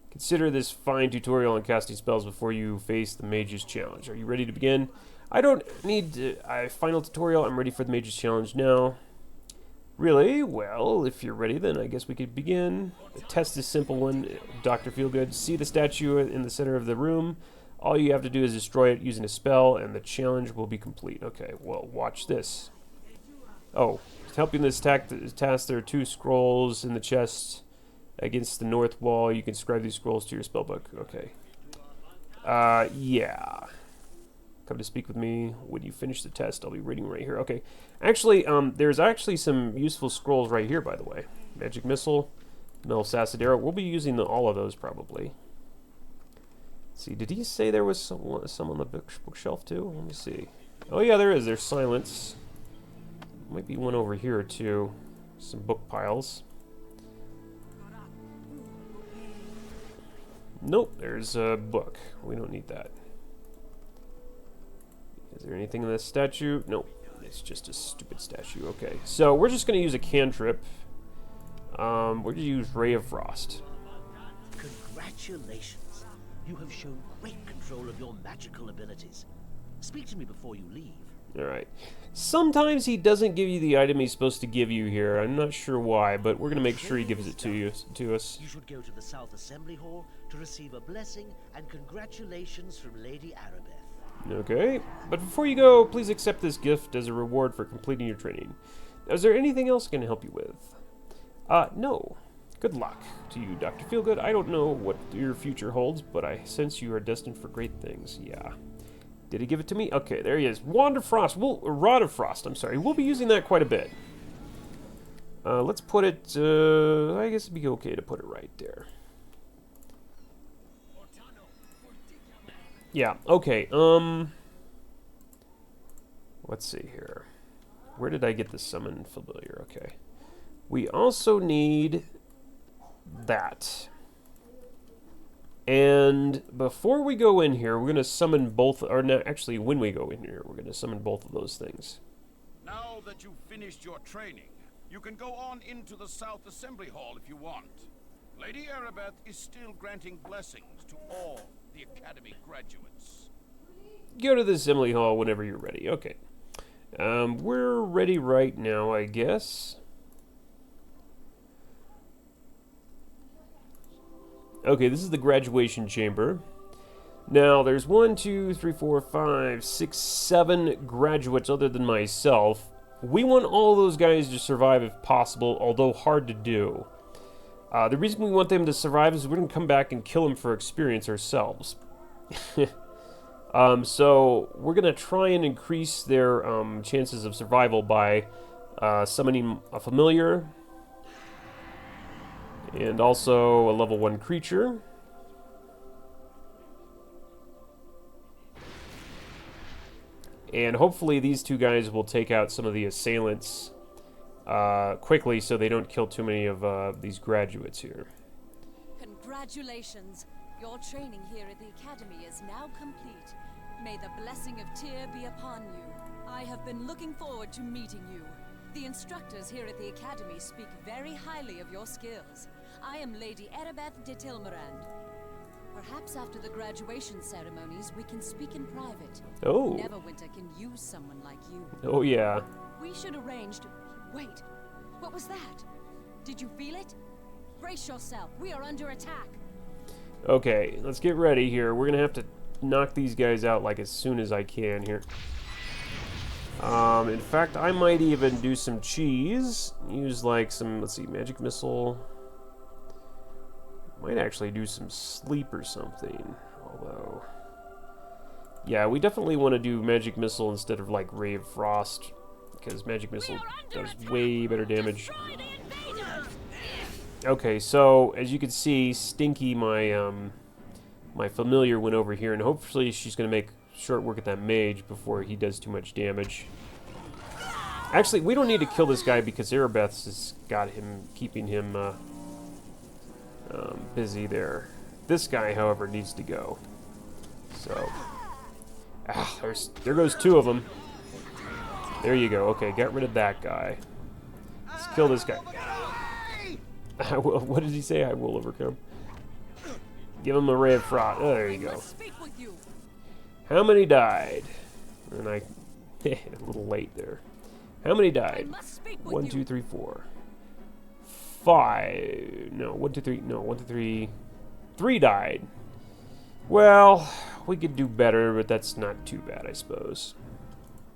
Consider this fine tutorial on casting spells before you face the mage's challenge. Are you ready to begin? I don't need a final tutorial. I'm ready for the mage's challenge now. Really? Well, if you're ready, then I guess we could begin. The test is a simple one. Dr. Feelgood, see the statue in the center of the room. All you have to do is destroy it using a spell, and the challenge will be complete. Okay, well, watch this. Oh, to help you in this task, there are 2 scrolls in the chest against the north wall. You can scribe these scrolls to your spellbook. Okay. Yeah. Come to speak with me. When you finish the test, I'll be reading right here. Okay. Actually, there's actually some useful scrolls right here, by the way. Magic Missile, Mill Sacidero. We'll be using all of those, probably. Let's see, did he say there was some on the bookshelf, too? Let me see. Oh, yeah, there is. There's Silence. Might be one over here, too. Some book piles. Nope, there's a book. We don't need that. Is there anything in this statue? Nope. It's just a stupid statue. Okay, so we're just going to use a cantrip. We're going to use Ray of Frost. Congratulations. You have shown great control of your magical abilities. Speak to me before you leave. Alright. Sometimes he doesn't give you the item he's supposed to give you here. I'm not sure why, but we're going to make sure he gives it to us. You should go to the South Assembly Hall to receive a blessing and congratulations from Lady Aribeth. Okay, but before you go, please accept this gift as a reward for completing your training. Now, is there anything else I can help you with? No. Good luck to you, Dr. Feelgood. I don't know what your future holds, but I sense you are destined for great things. Yeah. Did he give it to me? Okay, there he is. Rod of Frost, I'm sorry. We'll be using that quite a bit. Let's put it, I guess it'd be okay to put it right there. Yeah, okay, let's see here. Where did I get the summon familiar? Okay. We also need that. And before we go in here, we're going to summon both, or no, actually when we go in here, we're going to summon both of those things. Now that you've finished your training, you can go on into the South Assembly Hall if you want. Lady Aribeth is still granting blessings to all the Academy graduates. go to the assembly hall whenever you're ready. Okay. We're ready right now, I guess. Okay, this is the graduation chamber. Now, there's 1, 2, 3, 4, 5, 6, 7 graduates other than myself. We want all those guys to survive if possible, although hard to do. The reason we want them to survive is we're going to come back and kill them for experience ourselves. So we're going to try and increase their chances of survival by summoning a familiar and also a level 1 creature. And hopefully these two guys will take out some of the assailants quickly so they don't kill too many of these graduates here. Congratulations! Your training here at the Academy is now complete. May the blessing of Tyr be upon you. I have been looking forward to meeting you. The instructors here at the Academy speak very highly of your skills. I am Lady Aribeth de Tilmarand. Perhaps after the graduation ceremonies, we can speak in private. Oh. Neverwinter can use someone like you. Oh, yeah. We should arrange to... Wait, what was that? Did you feel it? Brace yourself, we are under attack. Okay, let's get ready here. We're gonna have to knock these guys out like as soon as I can here. In fact, I might even do some cheese. Use like some, let's see, magic missile. Might actually do some sleep or something. Although, yeah, we definitely want to do magic missile instead of like ray of frost, because magic missile does way better damage. Okay, so as you can see, Stinky, my my familiar, went over here, and hopefully she's going to make short work at that mage before he does too much damage. Actually, we don't need to kill this guy because Aribeth has got him, keeping him busy there. This guy, however, needs to go. So, there goes 2 of them. There you go. Okay, got rid of that guy. Let's kill this guy. What did he say? I will overcome. Give him a ray of frost. Oh, there you go. How many died? And a little late there. How many died? 1, 2, 3, 4. 5. No, 1, 2, 3. No, 1, 2, 3. 3 died. Well, we could do better, but that's not too bad, I suppose.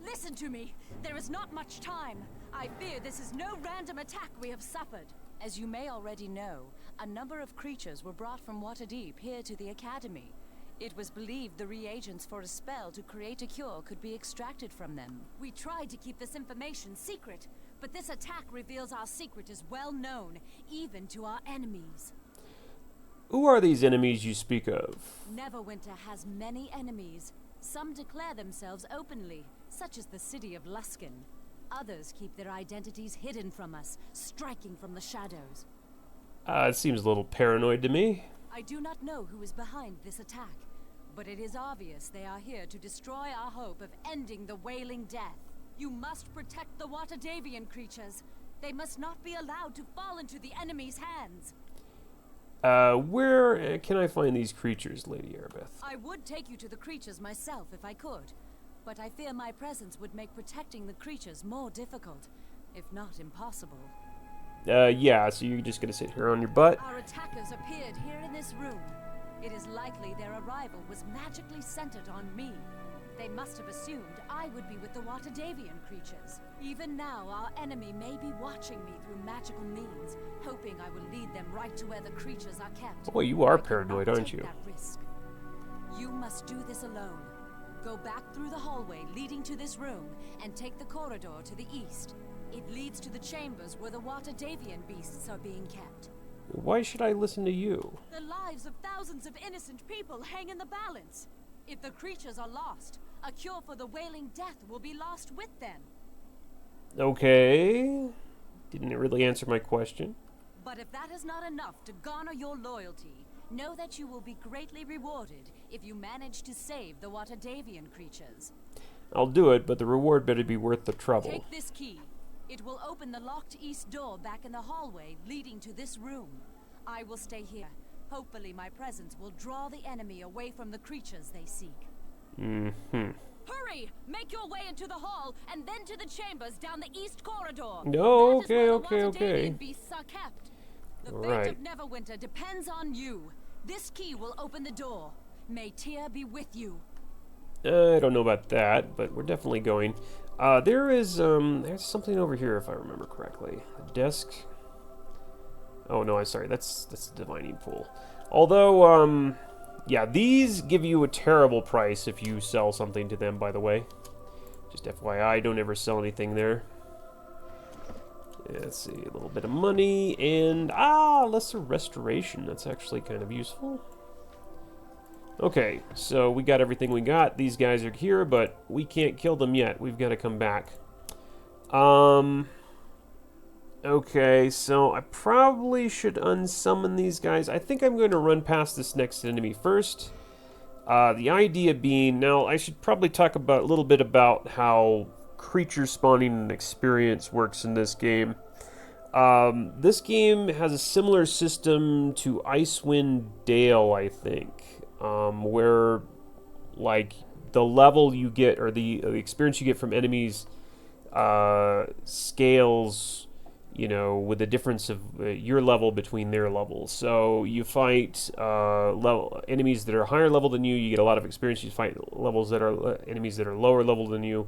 Listen to me. There is not much time. I fear this is no random attack we have suffered. As you may already know, a number of creatures were brought from Waterdeep here to the Academy. It was believed the reagents for a spell to create a cure could be extracted from them. We tried to keep this information secret, but this attack reveals our secret is well known, even to our enemies. Who are these enemies you speak of? Neverwinter has many enemies. Some declare themselves openly, such as the city of Luskan. Others keep their identities hidden from us, striking from the shadows. It seems a little paranoid to me. I do not know who is behind this attack, but it is obvious they are here to destroy our hope of ending the Wailing Death. You must protect the Waterdavian creatures. They must not be allowed to fall into the enemy's hands. Where can I find these creatures, Lady Aribeth? I would take you to the creatures myself if I could, but I fear my presence would make protecting the creatures more difficult, if not impossible. Yeah, so you're just gonna sit here on your butt? Our attackers appeared here in this room. It is likely their arrival was magically centered on me. They must have assumed I would be with the Waterdavian creatures. Even now, our enemy may be watching me through magical means, hoping I will lead them right to where the creatures are kept. Boy, you are paranoid, aren't you? That risk. You must do this alone. Go back through the hallway leading to this room and take the corridor to the east. It leads to the chambers where the Waterdavian beasts are being kept. Why should I listen to you? The lives of thousands of innocent people hang in the balance. If the creatures are lost, a cure for the Wailing Death will be lost with them. Okay. Didn't really answer my question. But if that is not enough to garner your loyalty, know that you will be greatly rewarded if you manage to save the Waterdavian creatures. I'll do it, but the reward better be worth the trouble. Take this key. It will open the locked east door back in the hallway leading to this room. I will stay here. Hopefully my presence will draw the enemy away from the creatures they seek. Mm-hmm. Hurry! Make your way into the hall, and then to the chambers down the east corridor. No, That is where okay. the Waterdanian beasts are kept. The fate Right. of Neverwinter depends on you. This key will open the door. May Tyr be with you. I don't know about that, but we're definitely going. There's something over here if I remember correctly. A desk. Oh no, I'm sorry. That's the divining pool. Although, yeah, these give you a terrible price if you sell something to them. By the way, just FYI, don't ever sell anything there. Yeah, let's see, a little bit of money and lesser restoration. That's actually kind of useful. Okay, so we got everything we got. These guys are here, but we can't kill them yet. We've got to come back. Okay, so I probably should unsummon these guys. I think I'm going to run past this next enemy first. The idea being, now I should probably talk about a little bit about how creature spawning and experience works in this game. This game has a similar system to Icewind Dale, I think, where like the level you get or the experience you get from enemies scales, you know, with the difference of your level between their levels. So you fight enemies that are higher level than you get a lot of experience. You fight levels that are enemies that are lower level than you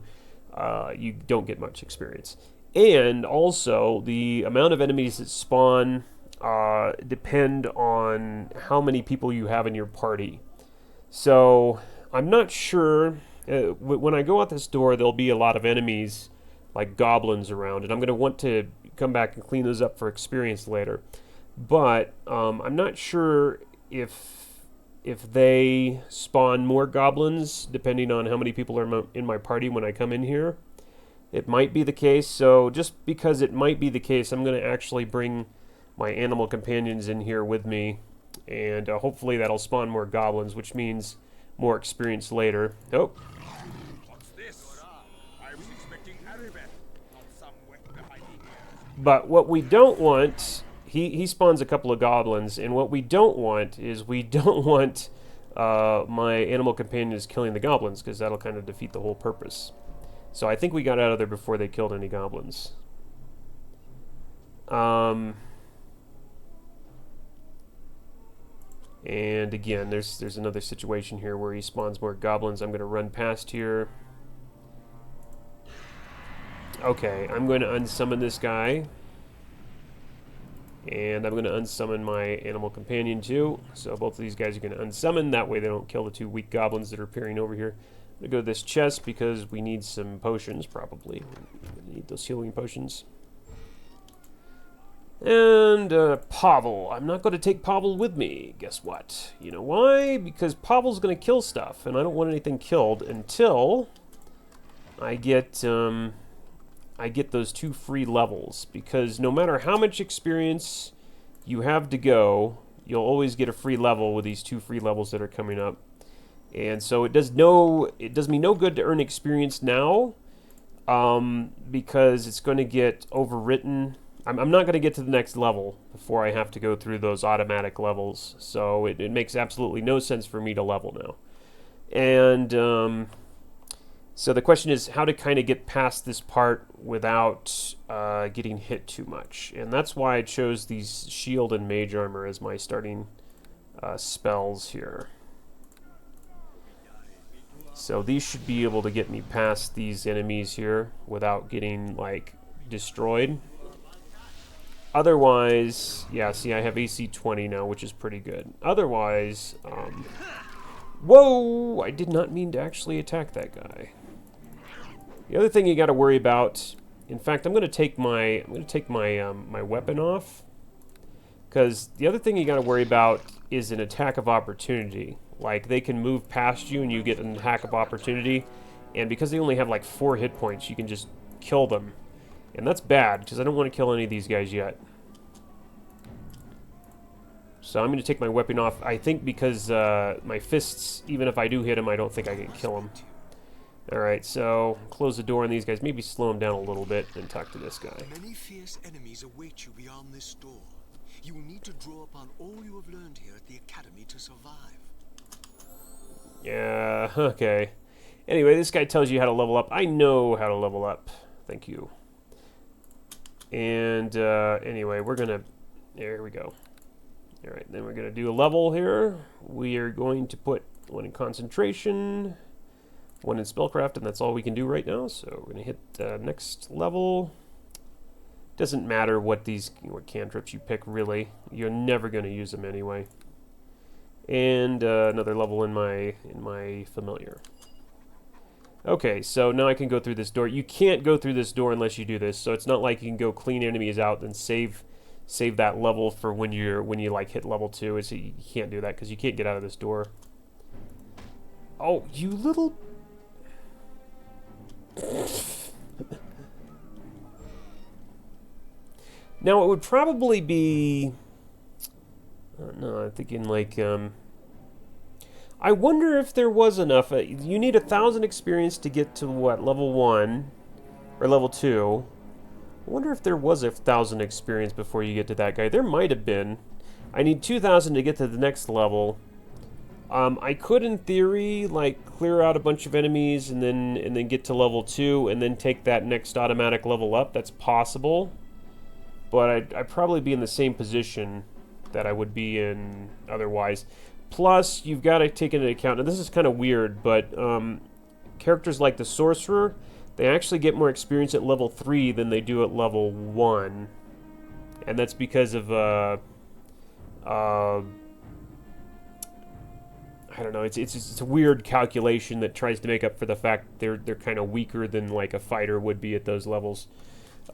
don't get much experience. And also, the amount of enemies that spawn depend on how many people you have in your party. So I'm not sure. When I go out this door, there'll be a lot of enemies, like goblins around, and I'm going to want to come back and clean those up for experience later. But I'm not sure if they spawn more goblins depending on how many people are in my party when I come in here. It might be the case, so just because it might be the case, I'm going to actually bring my animal companions in here with me, and hopefully that'll spawn more goblins, which means more experience later. Oh. What's this? I was expecting Aribeth, not some wet behind the ears. But what we don't want, he spawns a couple of goblins, and what we don't want is we don't want my animal companions killing the goblins, because that'll kind of defeat the whole purpose. So I think we got out of there before they killed any goblins. And again, there's another situation here where he spawns more goblins. I'm going to run past here. Okay, I'm going to unsummon this guy. And I'm going to unsummon my animal companion too. So both of these guys are going to unsummon. That way they don't kill the two weak goblins that are appearing over here. I'm going to go to this chest because we need some potions, probably. We need those healing potions. And Pavel. I'm not going to take Pavel with me. Guess what? You know why? Because Pavel's going to kill stuff, and I don't want anything killed until I get those 2 free levels. Because no matter how much experience you have to go, you'll always get a free level with these 2 free levels that are coming up. And so it does me no good to earn experience now, because it's going to get overwritten. I'm not going to get to the next level before I have to go through those automatic levels. So it makes absolutely no sense for me to level now. And so the question is how to kind of get past this part without getting hit too much. And that's why I chose these shield and mage armor as my starting spells here. So these should be able to get me past these enemies here without getting, like, destroyed. Otherwise, yeah, see, I have AC 20 now, which is pretty good. Otherwise, whoa! I did not mean to actually attack that guy. The other thing you got to worry about, in fact, I'm going to take my my weapon off, because the other thing you got to worry about is an attack of opportunity. Like, they can move past you and you get an attack of opportunity, and because they only have like 4 hit points, you can just kill them. And that's bad, because I don't want to kill any of these guys yet. So I'm going to take my weapon off, I think, because my fists, even if I do hit them, I don't think I can kill them. Alright, so close the door on these guys, maybe slow them down a little bit, and talk to this guy. Many fierce enemies await you beyond this door. You will need to draw upon all you have learned here at the Academy to survive. Yeah, okay. Anyway, this guy tells you how to level up. I know how to level up. Thank you. And anyway, we're gonna... There we go. Alright, then we're gonna do a level here. We are going to put one in concentration, one in spellcraft, and that's all we can do right now. So we're gonna hit next level. Doesn't matter what cantrips you pick, really. You're never gonna use them anyway. And another level in my familiar. Okay, so now I can go through this door. You can't go through this door unless you do this. So it's not like you can go clean enemies out and save that level for when you like hit level 2. You can't do that because you can't get out of this door. Oh, you little... Now it would probably be... no, I'm thinking like... I wonder if there was enough. You need 1,000 experience to get to what, level 1 or level 2. I wonder if there was 1,000 experience before you get to that guy. There might have been. I need 2,000 to get to the next level. I could, in theory, like clear out a bunch of enemies and then get to level 2 and then take that next automatic level up. That's possible, but I'd probably be in the same position that I would be in otherwise. Plus, you've got to take into account, and this is kind of weird, but characters like the Sorcerer, they actually get more experience at level 3 than they do at level 1. And that's because of, I don't know, it's a weird calculation that tries to make up for the fact they're kind of weaker than like a fighter would be at those levels.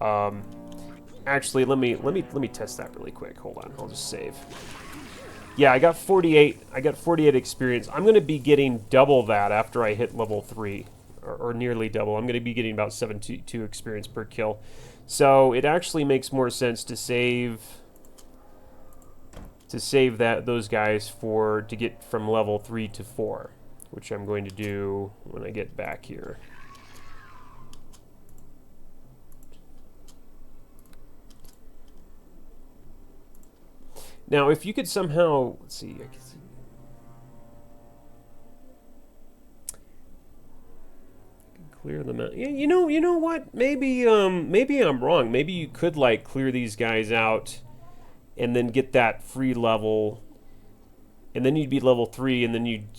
Actually, let me test that really quick. Hold on, I'll just save. Yeah, I got 48. I got 48 experience. I'm going to be getting double that after I hit level 3, or nearly double. I'm going to be getting about 72 experience per kill. So it actually makes more sense to save those guys to get from level 3 to 4, which I'm going to do when I get back here. Now, if you could somehow, let's see, I can see. Clear them out. Yeah, you know what? Maybe I'm wrong. Maybe you could like clear these guys out, and then get that free level, and then you'd be level 3, and then you'd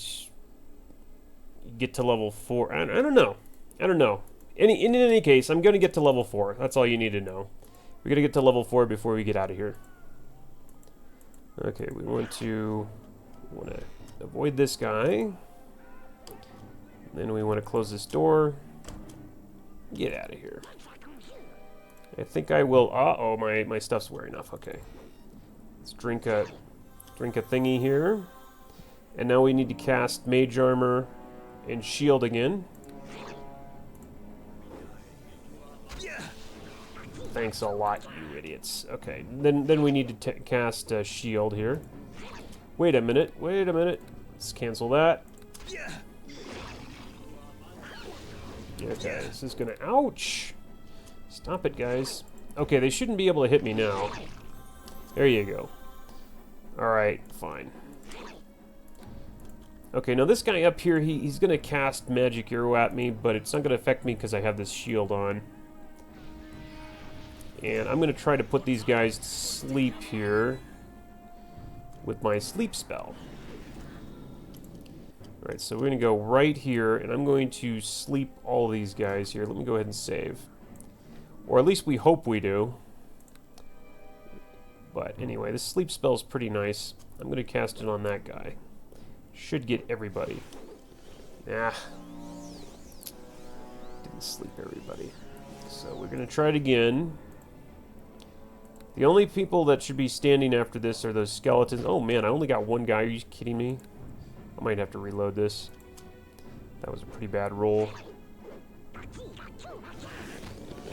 get to level 4. I don't know. I don't know. In any case, I'm going to get to level 4. That's all you need to know. We're going to get to level 4 before we get out of here. Okay, we want to avoid this guy. Then we want to close this door. Get out of here. I think I will. Uh-oh, my stuff's wearing off. Okay, let's drink a thingy here, and now we need to cast mage armor and shield again. Thanks a lot, you idiots. Okay, then we need to cast a shield here. Wait a minute. Let's cancel that. Okay, this is gonna... Ouch! Stop it, guys. Okay, they shouldn't be able to hit me now. There you go. Alright, fine. Okay, now this guy up here, he's gonna cast magic arrow at me, but it's not gonna affect me because I have this shield on. And I'm going to try to put these guys to sleep here with my sleep spell. Alright, so we're going to go right here, and I'm going to sleep all these guys here. Let me go ahead and save. Or at least we hope we do. But anyway, this sleep spell is pretty nice. I'm going to cast it on that guy. Should get everybody. Nah. Didn't sleep everybody. So we're going to try it again. The only people that should be standing after this are those skeletons. Oh man, I only got one guy. Are you kidding me? I might have to reload this. That was a pretty bad roll.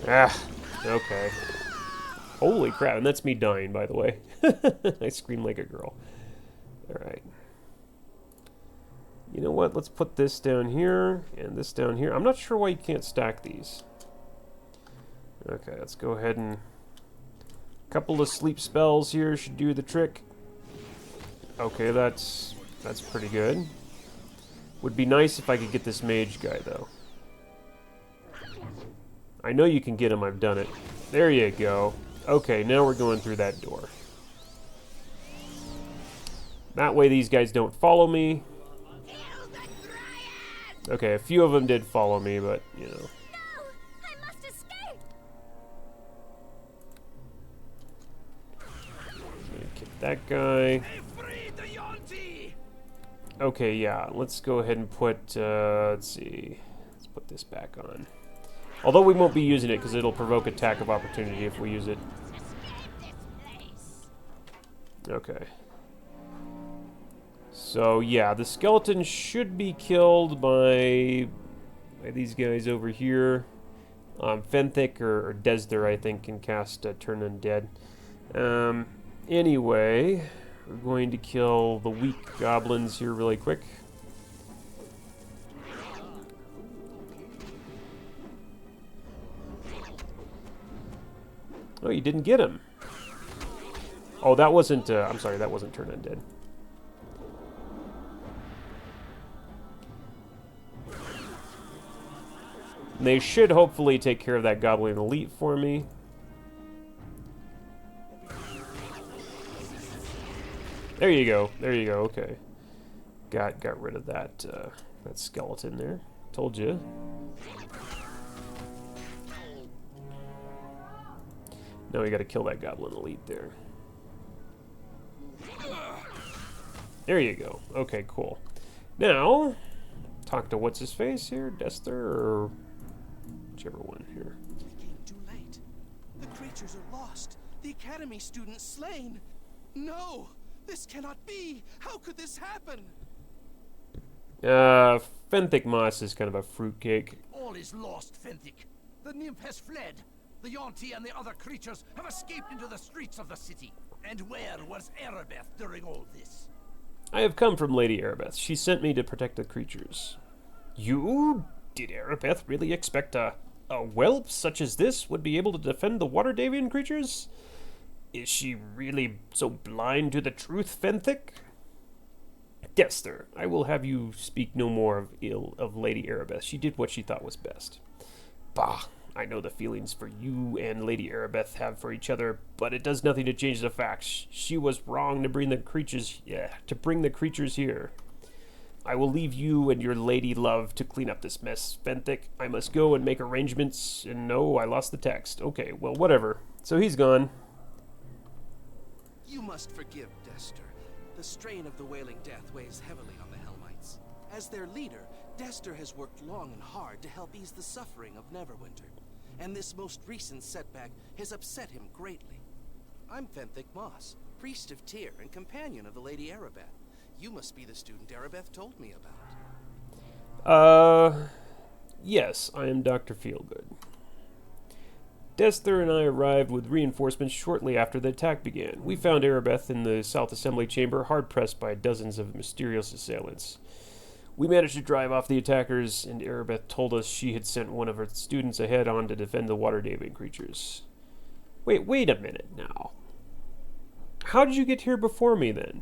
Ah, okay. Holy crap, and that's me dying, by the way. I scream like a girl. Alright. You know what? Let's put this down here and this down here. I'm not sure why you can't stack these. Okay, let's go ahead and... Couple of sleep spells here should do the trick. Okay, that's pretty good. Would be nice if I could get this mage guy, though. I know you can get him, I've done it. There you go. Okay, now we're going through that door. That way these guys don't follow me. Okay, a few of them did follow me, but, you know. No! I must escape! Kick that guy. Okay, yeah, let's go ahead and put, let's see. Let's put this back on. Although we won't be using it because it'll provoke attack of opportunity if we use it. Okay. So, yeah, the skeleton should be killed by these guys over here. Fenthic or Desder, I think, can cast Turn Undead. Anyway, we're going to kill the weak goblins here really quick. Oh, you didn't get him. Oh, that wasn't, I'm sorry, that wasn't Turn Undead. They should hopefully take care of that Goblin Elite for me. There you go. There you go. Okay. Got rid of that that skeleton there. Told you. Now we got to kill that Goblin Elite there. There you go. Okay, cool. Now, talk to what's his face here, Dester or whichever one here. We came too late. The creatures are lost. The academy students slain. No, this cannot be. How could this happen? Fenthic Moss is kind of a fruitcake. All is lost, Fenthic. The nymph has fled. The Yonti and the other creatures have escaped into the streets of the city. And where was Aribeth during all this? I have come from Lady Aribeth. She sent me to protect the creatures. You? Did Aribeth really expect a whelp such as this would be able to defend the Waterdavian creatures? Is she really so blind to the truth, Fenthic? Dester, I will have you speak no more of ill of Lady Aribeth. She did what she thought was best. Bah, I know the feelings for you and Lady Aribeth have for each other, but it does nothing to change the facts. She was wrong to bring the creatures, here. I will leave you and your lady love to clean up this mess, Fenthic. I must go and make arrangements, and no, I lost the text. Okay, well, whatever. So he's gone. You must forgive Dester. The strain of the Wailing Death weighs heavily on the Helmites. As their leader, Dester has worked long and hard to help ease the suffering of Neverwinter, and this most recent setback has upset him greatly. I'm Fenthic Moss, priest of Tyr and companion of the Lady Aribeth. You must be the student Aribeth told me about. Yes, I am Dr. Feelgood. Dester and I arrived with reinforcements shortly after the attack began. We found Aribeth in the South Assembly Chamber, hard-pressed by dozens of mysterious assailants. We managed to drive off the attackers, and Aribeth told us she had sent one of her students ahead on to defend the Waterdavian creatures. Wait a minute now. How did you get here before me, then?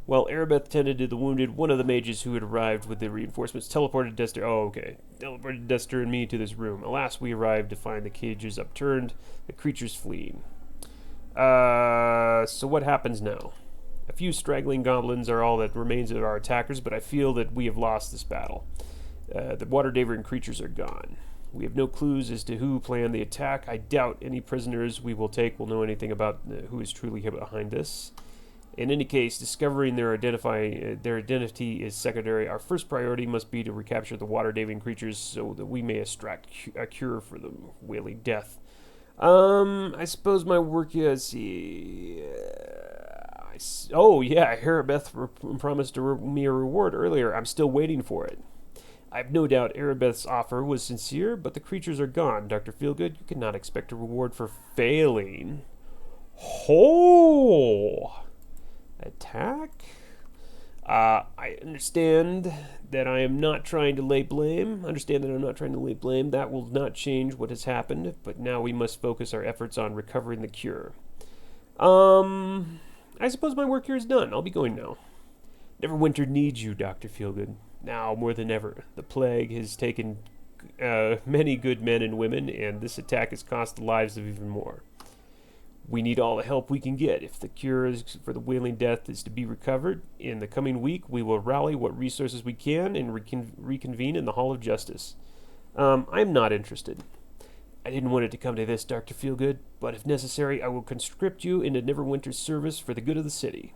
While Aribeth tended to the wounded, one of the mages who had arrived with the reinforcements teleported Dester. Oh, okay. Teleported Dester and me to this room. Alas, we arrived to find the cages upturned, the creatures fleeing. So what happens now? A few straggling goblins are all that remains of our attackers, but I feel that we have lost this battle. The Waterdavian creatures are gone. We have no clues as to who planned the attack. I doubt any prisoners we will take will know anything about who is truly behind this. In any case, discovering their identity is secondary. Our first priority must be to recapture the Waterdavian creatures so that we may extract a cure for the Wailing Death. I suppose my work here, let's see... oh, yeah, Aribeth promised me a reward earlier. I'm still waiting for it. I have no doubt Aribeth's offer was sincere, but the creatures are gone. Dr. Feelgood, you cannot expect a reward for failing. Oh! Attack? I understand that I am not trying to lay blame. That will not change what has happened, but now we must focus our efforts on recovering the cure. I suppose my work here is done. I'll be going now. Neverwinter needs you, Dr. Feelgood. Now, more than ever, the plague has taken many good men and women, and this attack has cost the lives of even more. We need all the help we can get. If the cure for the Wailing Death is to be recovered, in the coming week we will rally what resources we can and reconvene in the Hall of Justice. I'm not interested. I didn't want it to come to this, Dr. Feelgood, but if necessary, I will conscript you into Neverwinter's service for the good of the city.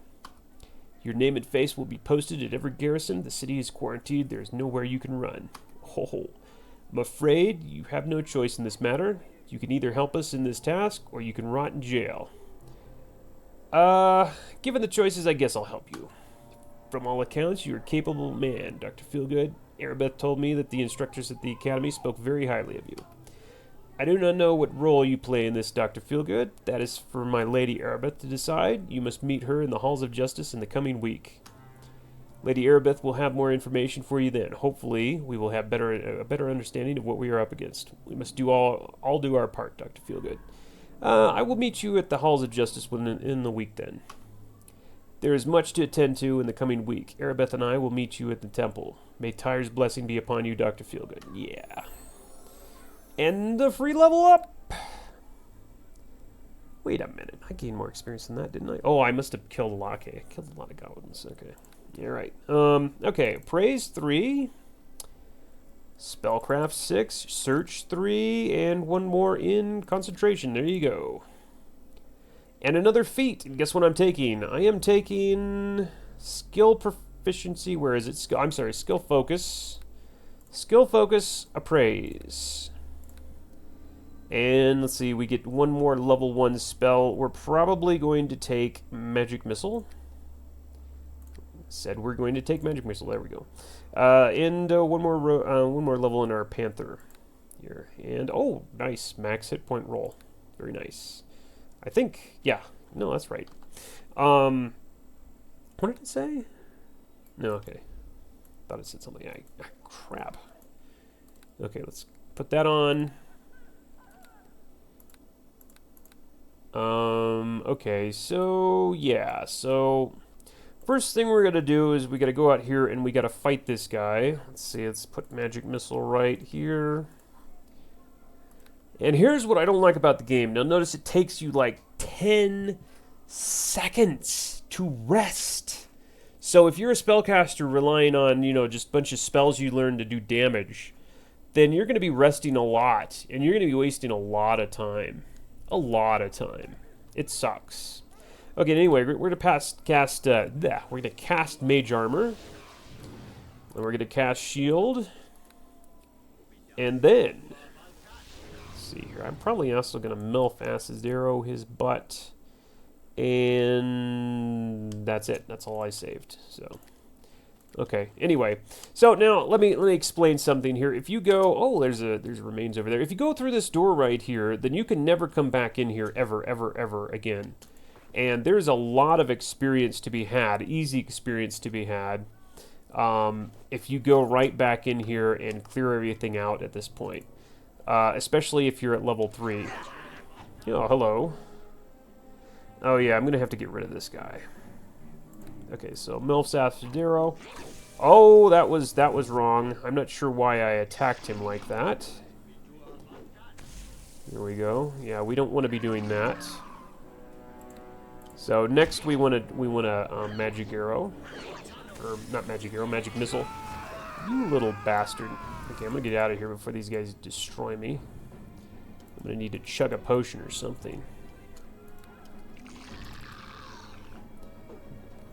Your name and face will be posted at every garrison. The city is quarantined. There is nowhere you can run. Oh, I'm afraid you have no choice in this matter. You can either help us in this task, or you can rot in jail. Given the choices, I guess I'll help you. From all accounts, you're a capable man, Dr. Feelgood. Aribeth told me that the instructors at the Academy spoke very highly of you. I do not know what role you play in this, Dr. Feelgood. That is for my Lady Aribeth to decide. You must meet her in the Halls of Justice in the coming week. Lady Aribeth will have more information for you then. Hopefully, we will have a better understanding of what we are up against. We must all do our part, Dr. Feelgood. I will meet you at the Halls of Justice in the week then. There is much to attend to in the coming week. Aribeth and I will meet you at the temple. May Tyre's blessing be upon you, Dr. Feelgood. Yeah. And the free level up. Wait a minute. I gained more experience than that, didn't I? Oh, I must have killed a lot. Okay, I killed a lot of goblins. Okay. Yeah, right. Okay. Praise 3. Spellcraft 6. Search 3. And one more in concentration. There you go. And another feat. And guess what I'm taking? I am taking skill proficiency. Where is it? I'm sorry. Skill focus. Skill focus appraise. And let's see. We get one more level 1 spell. We're probably going to take Magic Missile. Said we're going to take Magic Missile. There we go. And one more level in our Panther here. And oh, nice max hit point roll. Very nice. I think, yeah. No, that's right. What did it say? No, okay. Thought it said something. Crap. Okay, let's put that on. Okay, so yeah, so first thing we're going to do is we got to go out here and we got to fight this guy. Let's see, let's put Magic Missile right here. And here's what I don't like about the game. Now notice it takes you like 10 seconds to rest. So if you're a spellcaster relying on, just a bunch of spells you learn to do damage, then you're going to be resting a lot. And you're going to be wasting a lot of time. A lot of time. It sucks. Okay, anyway, we're going to cast Mage Armor. And we're going to cast Shield. And then, let's see here. I'm probably also going to Melfast's arrow his butt. And that's it. That's all I saved. So, okay. Anyway, so now let me explain something here. If you go, oh, there's remains over there. If you go through this door right here, then you can never come back in here ever again. And there's a lot of experience to be had, easy experience to be had, if you go right back in here and clear everything out at this point. Especially if you're at level 3. Oh, hello. Oh yeah, I'm going to have to get rid of this guy. Okay, so Melfast's. Oh, that was wrong. I'm not sure why I attacked him like that. Here we go. Yeah, we don't want to be doing that. So next we want a magic arrow, or not magic arrow, magic missile. You little bastard. Okay, I'm gonna get out of here before these guys destroy me. I'm gonna need to chug a potion or something.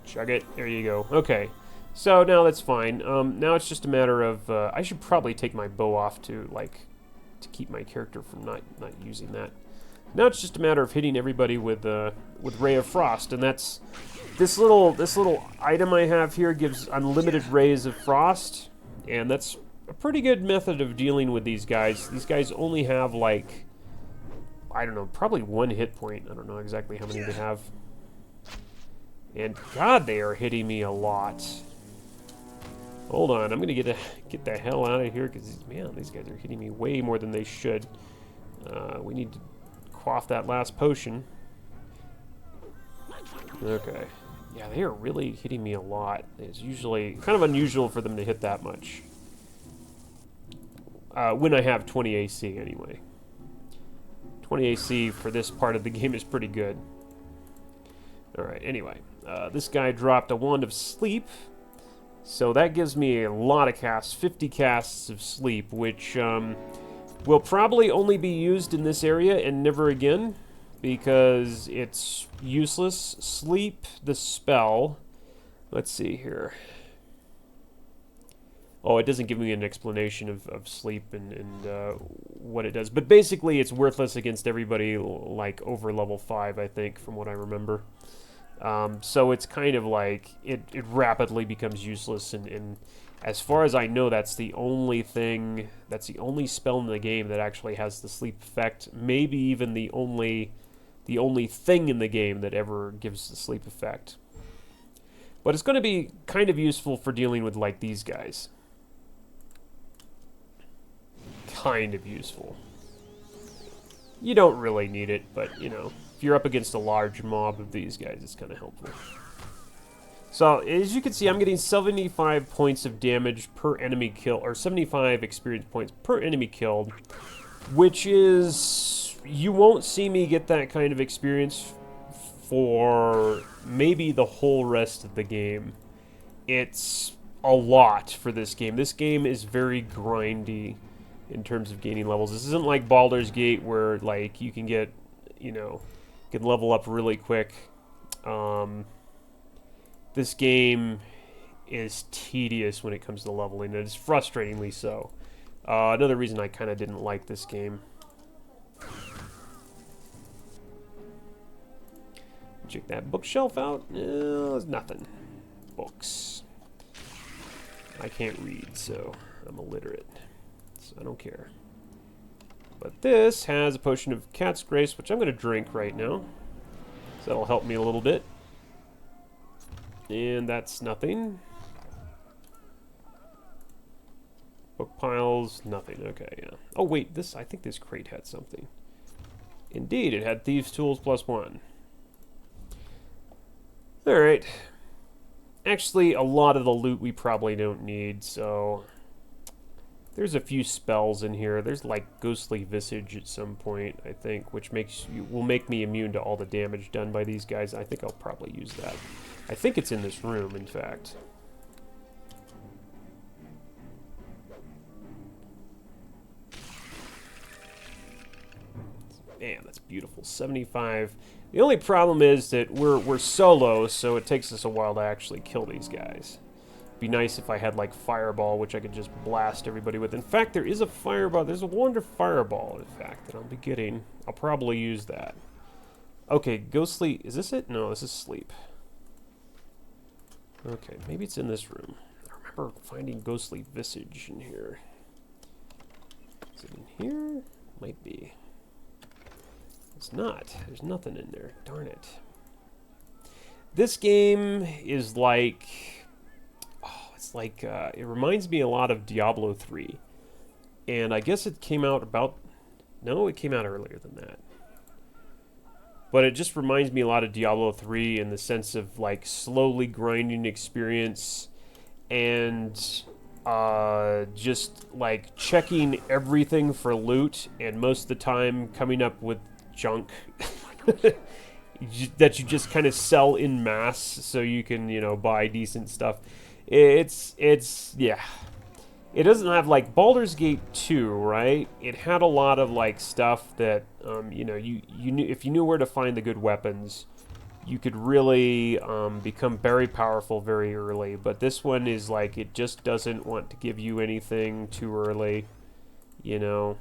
Chug it. There you go. Okay. So now that's fine. Now it's just a matter of I should probably take my bow off to keep my character from not using that. Now it's just a matter of hitting everybody with Ray of Frost, and that's this little item I have here gives unlimited rays of frost, and that's a pretty good method of dealing with these guys. These guys only have like, I don't know, probably 1 hit point. I don't know exactly how many they have. And God, they are hitting me a lot. Hold on, I'm gonna get the hell out of here because man, these guys are hitting me way more than they should. We need to quaff that last potion. Okay. Yeah, they are really hitting me a lot. It's usually kind of unusual for them to hit that much. When I have 20 AC, anyway. 20 AC for this part of the game is pretty good. Alright, anyway. This guy dropped a Wand of Sleep. So that gives me a lot of casts. 50 casts of Sleep, which will probably only be used in this area and never again, because it's useless. Sleep, the spell. Let's see here. Oh, it doesn't give me an explanation of sleep and what it does. But basically, it's worthless against everybody, like, over level 5, I think, from what I remember. So it's kind of like, it rapidly becomes useless, and as far as I know, that's the only thing, that's the only spell in the game that actually has the sleep effect. Maybe even the only thing in the game that ever gives the sleep effect. But it's going to be kind of useful for dealing with, like, these guys. Kind of useful. You don't really need it, but, you know, if you're up against a large mob of these guys, it's kind of helpful. So, as you can see, I'm getting 75 points of damage per enemy kill, or 75 experience points per enemy killed, which is, you won't see me get that kind of experience for maybe the whole rest of the game. It's a lot for this game. This game is very grindy in terms of gaining levels. This isn't like Baldur's Gate where, like, you can get, you know, can level up really quick. This game is tedious when it comes to leveling, and it's frustratingly so. Another reason I kind of didn't like this game. Check that bookshelf out. No, there's nothing. Books. I can't read, so I'm illiterate. So I don't care. But this has a potion of Cat's Grace, which I'm going to drink right now. So that'll help me a little bit. And that's nothing. Book piles, nothing. Okay, yeah. Oh, wait, this, I think this crate had something. Indeed, it had Thieves' Tools +1. Alright. Actually, a lot of the loot we probably don't need, so there's a few spells in here. There's like Ghostly Visage at some point, I think, which will make me immune to all the damage done by these guys. I think I'll probably use that. I think it's in this room, in fact. Man, that's beautiful. 75. The only problem is that we're solo, so it takes us a while to actually kill these guys. Be nice if I had like Fireball, which I could just blast everybody with. In fact, there is a Fireball. There's a Wonder Fireball, in fact, that I'll be getting. I'll probably use that. Okay, Ghostly. Is this it? No, this is Sleep. Okay, maybe it's in this room. I remember finding Ghostly Visage in here. Is it in here? Might be. It's not. There's nothing in there. Darn it. This game is like... It's like, it reminds me a lot of Diablo 3. And I guess it came out about... No, it came out earlier than that. But it just reminds me a lot of Diablo 3 in the sense of, like, slowly grinding experience and just, like, checking everything for loot and most of the time coming up with junk that you just kind of sell in mass so you can, you know, buy decent stuff. It's yeah. It doesn't have, like, Baldur's Gate 2, right? It had a lot of, like, stuff that, you know, you knew, if you knew where to find the good weapons, you could really become very powerful very early. But this one is, like, it just doesn't want to give you anything too early. You know,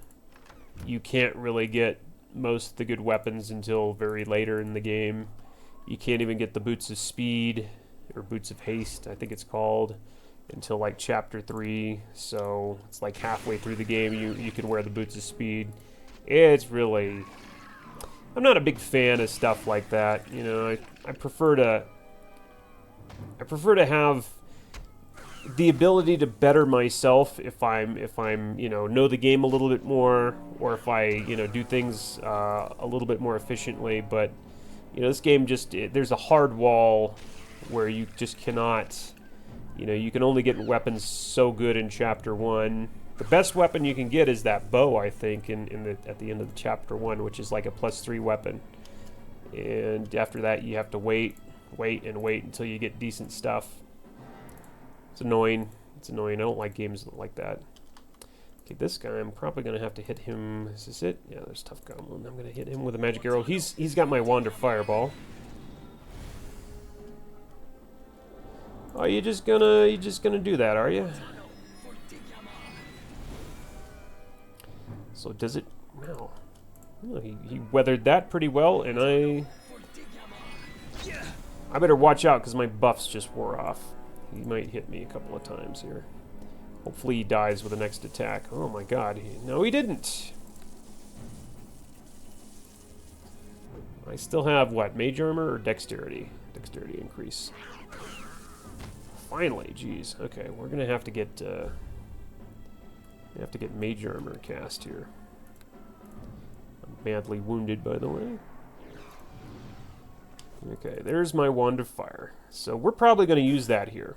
you can't really get most of the good weapons until very later in the game. You can't even get the Boots of Speed, or Boots of Haste, I think it's called, until like chapter 3, so it's like halfway through the game you can wear the Boots of Speed. It's really... I'm not a big fan of stuff like that, you know. I prefer to have the ability to better myself if I'm you know the game a little bit more, or if I, you know, do things a little bit more efficiently. But, you know, this game just, there's a hard wall where you just cannot, you know, you can only get weapons so good in Chapter 1. The best weapon you can get is that bow, I think, at the end of Chapter 1, which is like a +3 weapon. And after that, you have to wait until you get decent stuff. It's annoying. It's annoying. I don't like games like that. Okay, this guy, I'm probably going to have to hit him. Is this it? Yeah, there's Tough Goblin. I'm going to hit him with a magic arrow. He's got my wand of fireball. Oh, you just gonna do that, are you? So does it? No. Oh, he weathered that pretty well, and I better watch out because my buffs just wore off. He might hit me a couple of times here. Hopefully he dies with the next attack. Oh my god. No, he didn't. I still have, what, mage armor or dexterity? Dexterity increase. Finally, geez. Okay, we're gonna have to get mage armor cast here. I'm badly wounded, by the way. Okay, there's my wand of fire. So we're probably gonna use that here.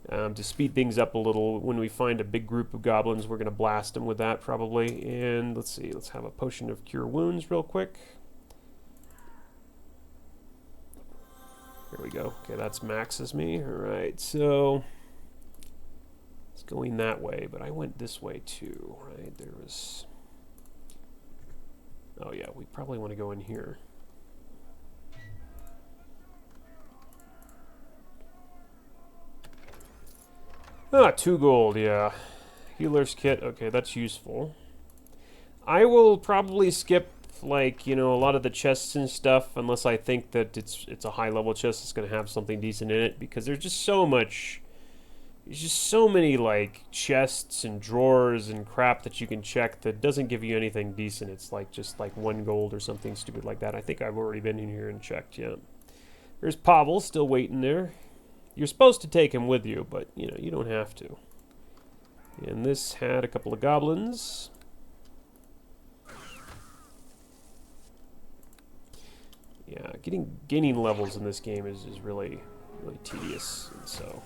To speed things up a little. When we find a big group of goblins, we're going to blast them with that probably. And let's see, let's have a potion of cure wounds real quick. There we go. Okay, that's maxes me. Alright, so it's going that way, but I went this way too, right? There was... Oh yeah, we probably want to go in here. Ah, 2 gold, yeah. Healer's kit, okay, that's useful. I will probably skip, like, you know, a lot of the chests and stuff, unless I think that it's a high-level chest that's going to have something decent in it, because there's just so much... There's just so many, like, chests and drawers and crap that you can check that doesn't give you anything decent. It's, like, just, like, 1 gold or something stupid like that. I think I've already been in here and checked, yeah. There's Pavel still waiting there. You're supposed to take him with you, but, you know, you don't have to. And this had a couple of goblins. Yeah, gaining levels in this game is really tedious. And so,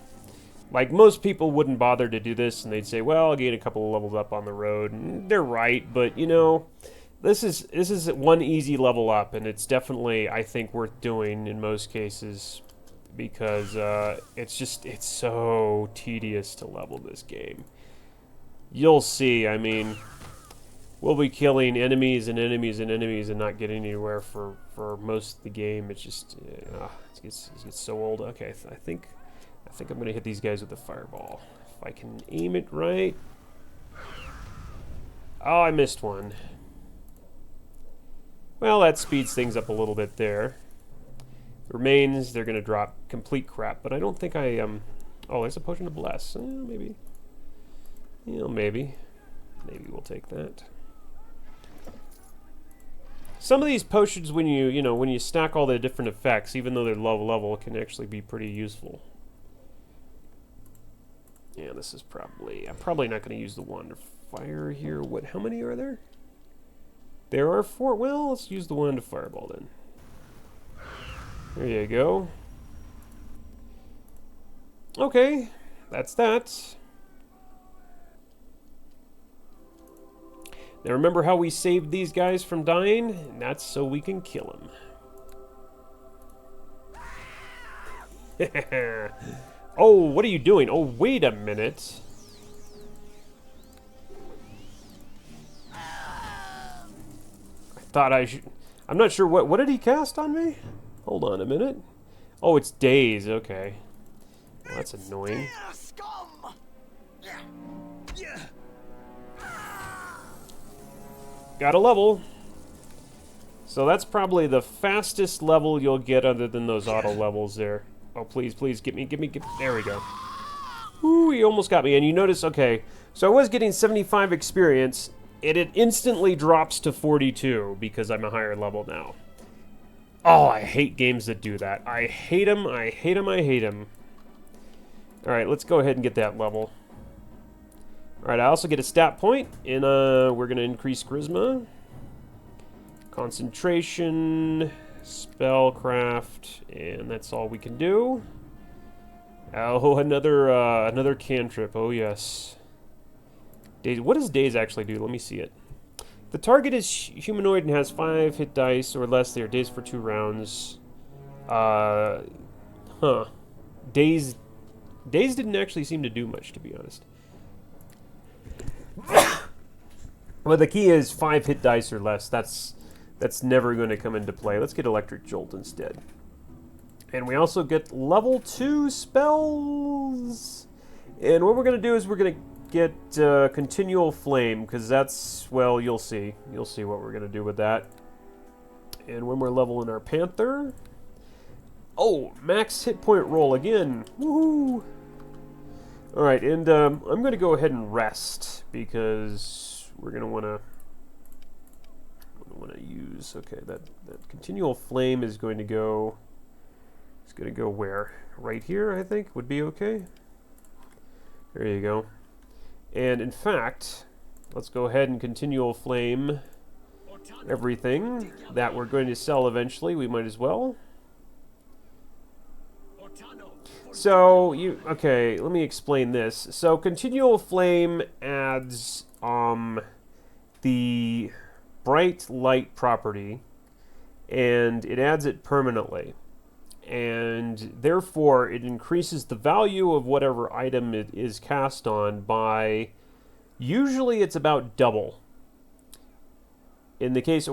like, most people wouldn't bother to do this, and they'd say, well, I'll gain a couple of levels up on the road. And they're right, but, you know, this is one easy level up, and it's definitely, I think, worth doing in most cases. Because it's so tedious to level this game. You'll see, I mean, we'll be killing enemies and enemies and enemies and not getting anywhere for most of the game. It's just, it gets so old. Okay, I think I'm gonna hit these guys with the fireball. If I can aim it right. Oh, I missed one. Well, that speeds things up a little bit there. Remains, they're going to drop complete crap, but I don't think I, oh, there's a potion to bless. Maybe. You know, maybe. Maybe we'll take that. Some of these potions, when you stack all the different effects, even though they're low level, can actually be pretty useful. Yeah, this is probably, I'm probably not going to use the wand of fire here. How many are there? There are 4. Well, let's use the wand of fireball then. There you go. Okay, that's that. Now remember how we saved these guys from dying? And that's so we can kill them. Oh, what are you doing? Oh, wait a minute. I thought I should... I'm not sure what did he cast on me? Hold on a minute. Oh, it's days. Okay. Well, that's annoying. Got a level. So that's probably the fastest level you'll get other than those auto levels there. Oh, please, please, get me. There we go. Ooh, he almost got me. And you notice, okay, so I was getting 75 experience. It instantly drops to 42 because I'm a higher level now. Oh, I hate games that do that. I hate them, I hate them, I hate them. Alright, let's go ahead and get that level. Alright, I also get a stat point, and we're going to increase charisma. Concentration, Spellcraft, and that's all we can do. Oh, another cantrip. Oh yes. Daze. What does Daze actually do? Let me see it. The target is humanoid and has 5 hit dice or less. They are dazed for 2 rounds. Daze didn't actually seem to do much, to be honest. Well, the key is 5 hit dice or less. That's never going to come into play. Let's get Electric Jolt instead. And we also get level 2 spells. And what we're going to do is we're going to get Continual Flame, because that's, well, you'll see. You'll see what we're going to do with that. And when we're leveling our Panther... Oh, max hit point roll again. Woohoo! Alright, and I'm going to go ahead and rest, because we're going to want to use... Okay, that Continual Flame is going to go... It's going to go where? Right here, I think, would be okay. There you go. And in fact, let's go ahead and Continual Flame everything that we're going to sell eventually. We might as well. So, okay, let me explain this. So, Continual Flame adds the bright light property, and it adds it permanently. And therefore, it increases the value of whatever item it is cast on by, usually it's about double. In the case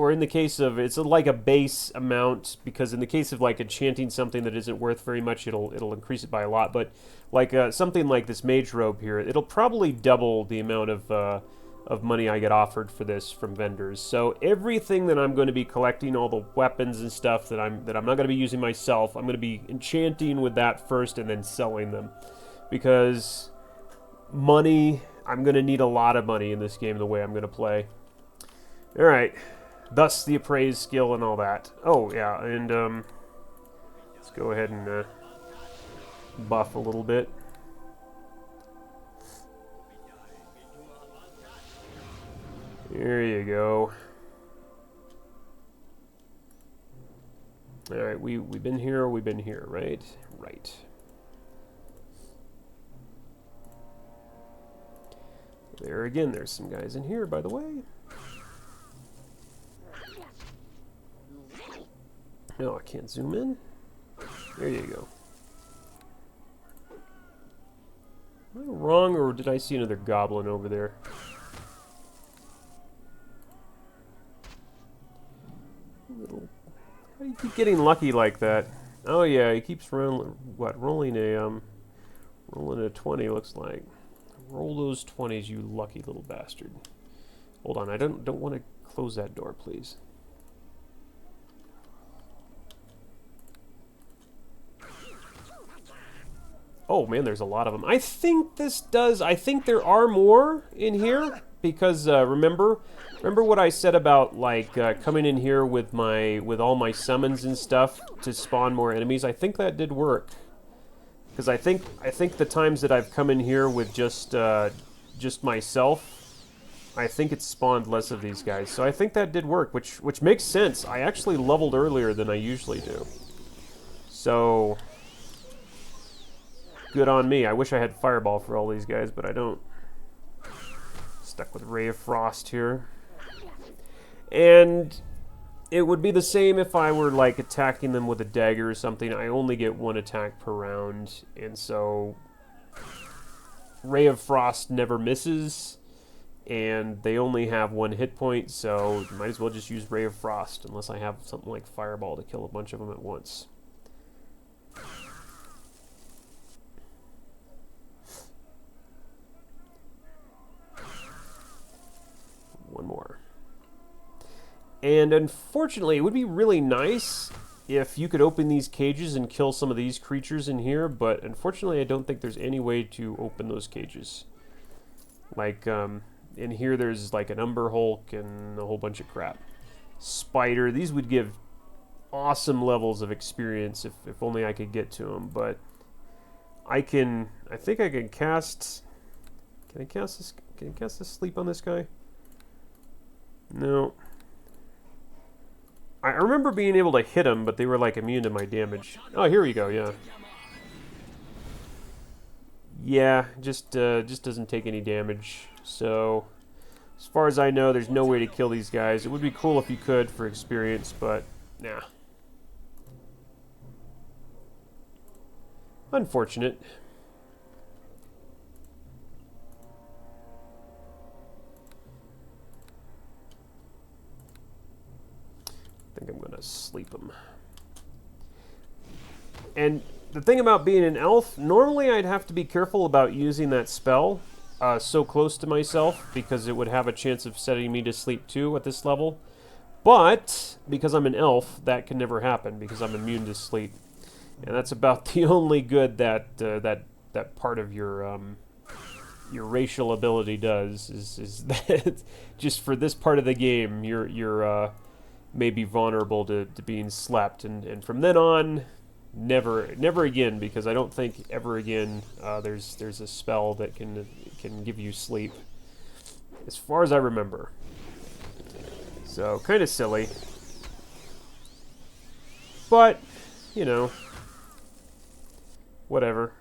of, it's like a base amount, because in the case of like enchanting something that isn't worth very much, it'll increase it by a lot. But like something like this mage robe here, it'll probably double the amount of money I get offered for this from vendors. So everything that I'm going to be collecting, all the weapons and stuff that I'm not going to be using myself, I'm going to be enchanting with that first and then selling them, because money, I'm going to need a lot of money in this game the way I'm going to play. Alright, thus the appraised skill and all that. Oh, yeah, and let's go ahead and buff a little bit. There you go. Alright, we've been here, right? Right. There again, there's some guys in here, by the way. No, I can't zoom in. There you go. Am I wrong, or did I see another goblin over there? How do you keep getting lucky like that? Oh yeah, he keeps rolling a 20, looks like. Roll those 20s, you lucky little bastard. Hold on, I don't want to close that door, please. Oh man, there's a lot of them. I think there are more in here, because remember what I said about like coming in here with all my summons and stuff to spawn more enemies? I think that did work, because I think the times that I've come in here with just myself, I think it's spawned less of these guys. So I think that did work, which makes sense. I actually leveled earlier than I usually do. So good on me. I wish I had Fireball for all these guys, but I don't. Stuck with Ray of Frost here. And it would be the same if I were like attacking them with a dagger or something. I only get 1 attack per round, and so Ray of Frost never misses, and they only have 1 hit point, so you might as well just use Ray of Frost, unless I have something like Fireball to kill a bunch of them at once. One more. And unfortunately, it would be really nice if you could open these cages and kill some of these creatures in here, but unfortunately I don't think there's any way to open those cages. Like, in here there's like an Umber Hulk and a whole bunch of crap. Spider, these would give awesome levels of experience if only I could get to them, but I think I can cast... Can I cast this sleep on this guy? No. I remember being able to hit them, but they were like immune to my damage. Oh, here we go, yeah. Yeah, just doesn't take any damage. So, as far as I know, there's no way to kill these guys. It would be cool if you could for experience, but nah. Unfortunate. I think I'm gonna sleep him. And the thing about being an elf, normally I'd have to be careful about using that spell so close to myself because it would have a chance of setting me to sleep too at this level. But because I'm an elf, that can never happen because I'm immune to sleep. And that's about the only good that that part of your racial ability does is that just for this part of the game you're maybe vulnerable to being slept, and from then on never again, because I don't think ever again there's a spell that can give you sleep as far as I remember. So kind of silly, but you know, whatever.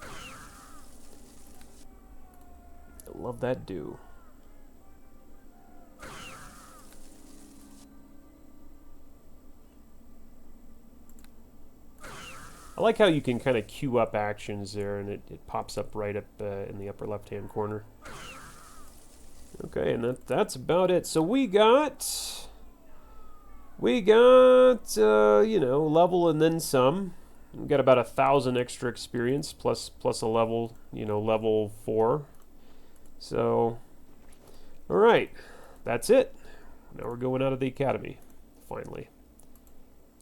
I love that dew. I like how you can kind of queue up actions there, and it pops up right up in the upper left-hand corner. Okay, and that's about it. So we got you know, level and then some. We got about 1,000 extra experience plus a level, you know, level 4. So, all right, that's it. Now we're going out of the academy, finally.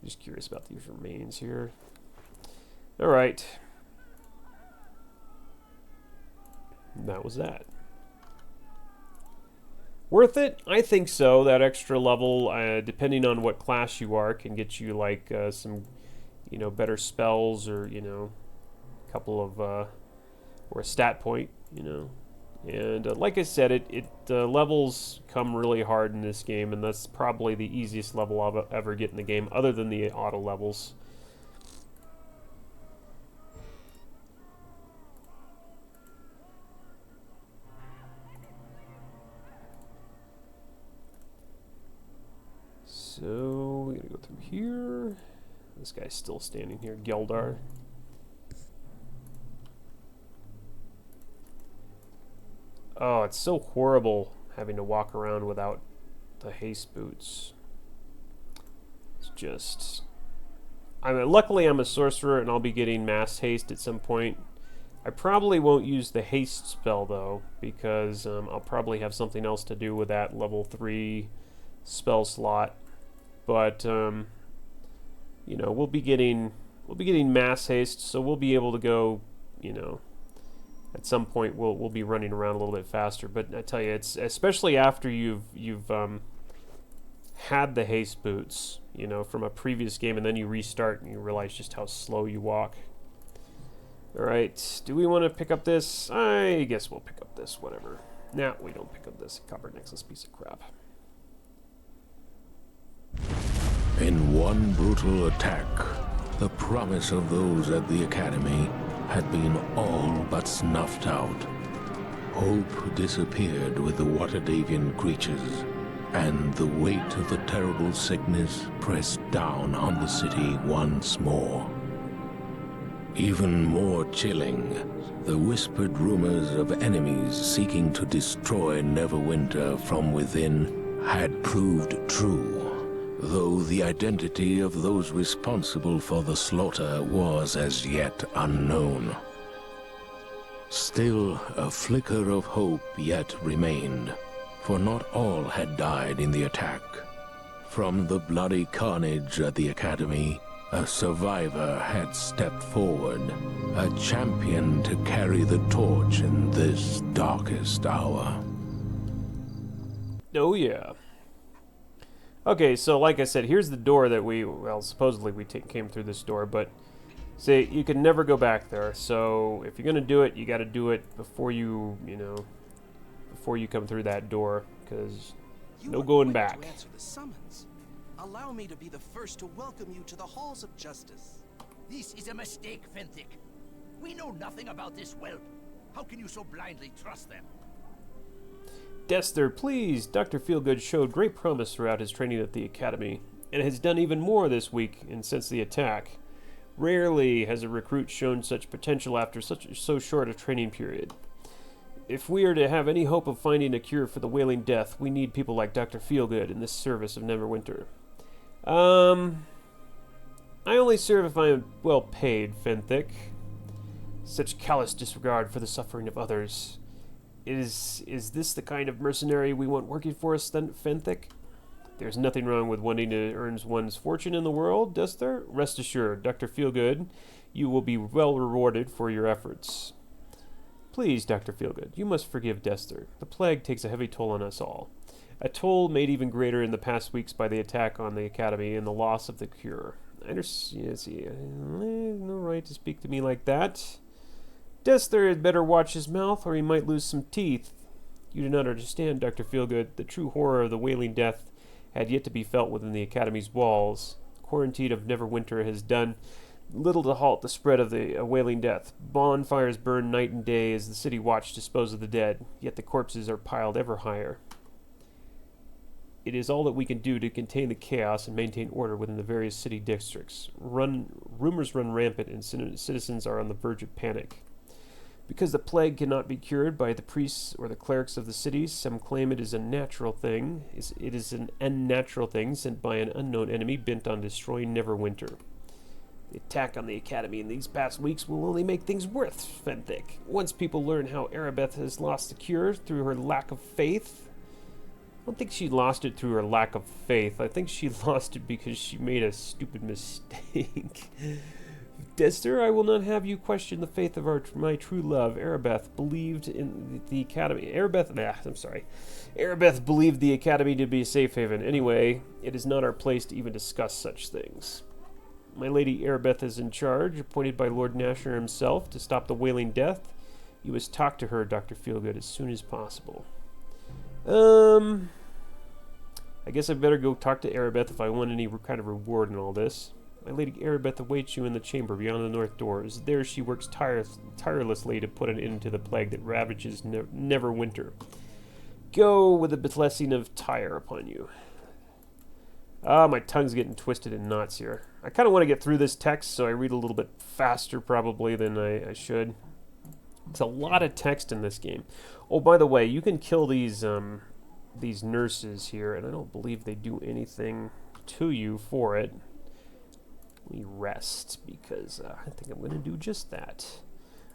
Just curious about these remains here. All right. That was that. Worth it? I think so. That extra level, depending on what class you are, can get you like some, you know, better spells, or you know, a couple of or a stat point, you know. And like I said, it levels come really hard in this game, and that's probably the easiest level I'll ever get in the game, other than the auto levels. So we gotta go through here. This guy's still standing here, Geldar. Oh, it's so horrible having to walk around without the haste boots. It's just... I mean, luckily I'm a sorcerer and I'll be getting mass haste at some point. I probably won't use the haste spell though, because I'll probably have something else to do with that level 3 spell slot. But you know, we'll be getting mass haste, so we'll be able to go, you know, at some point we'll be running around a little bit faster. But I tell you, it's especially after you've had the haste boots, you know, from a previous game, and then you restart and you realize just how slow you walk. All right, do we want to pick up this? I guess we'll pick up this, whatever. Nah, we don't pick up this copper necklace piece of crap. In one brutal attack, the promise of those at the academy had been all but snuffed out. Hope disappeared with the Waterdavian creatures, and the weight of the terrible sickness pressed down on the city once more. Even more chilling, the whispered rumors of enemies seeking to destroy Neverwinter from within had proved true, though the identity of those responsible for the slaughter was as yet unknown. Still, a flicker of hope yet remained, for not all had died in the attack. From the bloody carnage at the academy, a survivor had stepped forward, a champion to carry the torch in this darkest hour. Oh yeah. Okay, so like I said, here's the door that supposedly we came through this door, but see, you can never go back there. So if you're gonna do it, you got to do it before you come through that door, because You No are going quick back. to answer the summons. Allow me to be the first to welcome you to the halls of justice. This is a mistake, Fenthic. We know nothing about this whelp. How can you so blindly trust them? Dester, please. Dr. Feelgood showed great promise throughout his training at the Academy, and has done even more this week and since the attack. Rarely has a recruit shown such potential after so short a training period. If we are to have any hope of finding a cure for the Wailing Death, we need people like Dr. Feelgood in this service of Neverwinter. I only serve if I am well paid, Fenthic. Such callous disregard for the suffering of others. Is this the kind of mercenary we want working for us, then, Fenthic? There's nothing wrong with wanting to earn one's fortune in the world, does there? Rest assured, Dr. Feelgood, you will be well rewarded for your efforts. Please, Dr. Feelgood, you must forgive Dester. The plague takes a heavy toll on us all. A toll made even greater in the past weeks by the attack on the Academy and the loss of the cure. I understand. Yes, he has no right to speak to me like that. Dester had better watch his mouth, or he might lose some teeth. You do not understand, Dr. Feelgood. The true horror of the Wailing Death had yet to be felt within the Academy's walls. The quarantine of Neverwinter has done little to halt the spread of the Wailing Death. Bonfires burn night and day as the city watch dispose of the dead, yet the corpses are piled ever higher. It is all that we can do to contain the chaos and maintain order within the various city districts. Rumors run rampant, and citizens are on the verge of panic. Because the plague cannot be cured by the priests or the clerics of the cities, some claim it is a natural thing. It is an unnatural thing sent by an unknown enemy bent on destroying Neverwinter. The attack on the Academy in these past weeks will only make things worse, Fenthic. Once people learn how Aribeth has lost the cure through her lack of faith... I don't think she lost it through her lack of faith. I think she lost it because she made a stupid mistake. Dester, I will not have you question the faith of my true love. Aribeth believed in the Academy. Aribeth believed the Academy to be a safe haven. Anyway, it is not our place to even discuss such things. My lady Aribeth is in charge, appointed by Lord Nashner himself to stop the Wailing Death. You must talk to her, Dr. Feelgood, as soon as possible. I guess I better go talk to Aribeth if I want any kind of reward in all this. My lady Aribeth awaits you in the chamber beyond the north doors. There she works tirelessly to put an end to the plague that ravages Neverwinter. Go with the blessing of Tyre upon you. My tongue's getting twisted in knots here. I kind of want to get through this text, so I read a little bit faster probably than I should. It's a lot of text in this game. Oh, by the way, you can kill these nurses here, and I don't believe they do anything to you for it. Let me rest, because I think I'm going to do just that.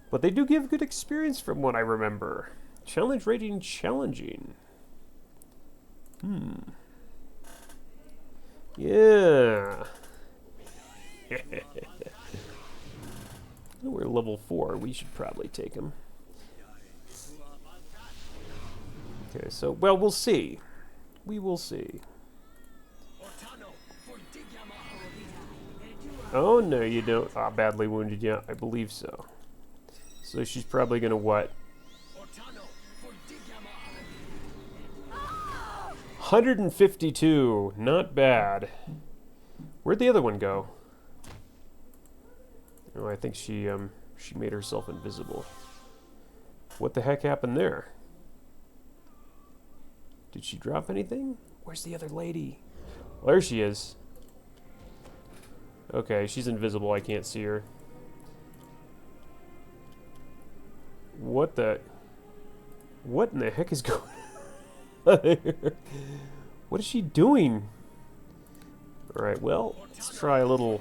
But they do give good experience from what I remember. Challenge rating challenging. Yeah. We're level 4. We should probably take him. Okay, so, well, we'll see. We will see. Oh, no, you don't. Ah, badly wounded, yeah, I believe so. So she's probably going to what? 152. Not bad. Where'd the other one go? Oh, I think she made herself invisible. What the heck happened there? Did she drop anything? Where's the other lady? Well, there she is. Okay, she's invisible. I can't see her. What in the heck is going on here? What is she doing? Alright, well, let's try a little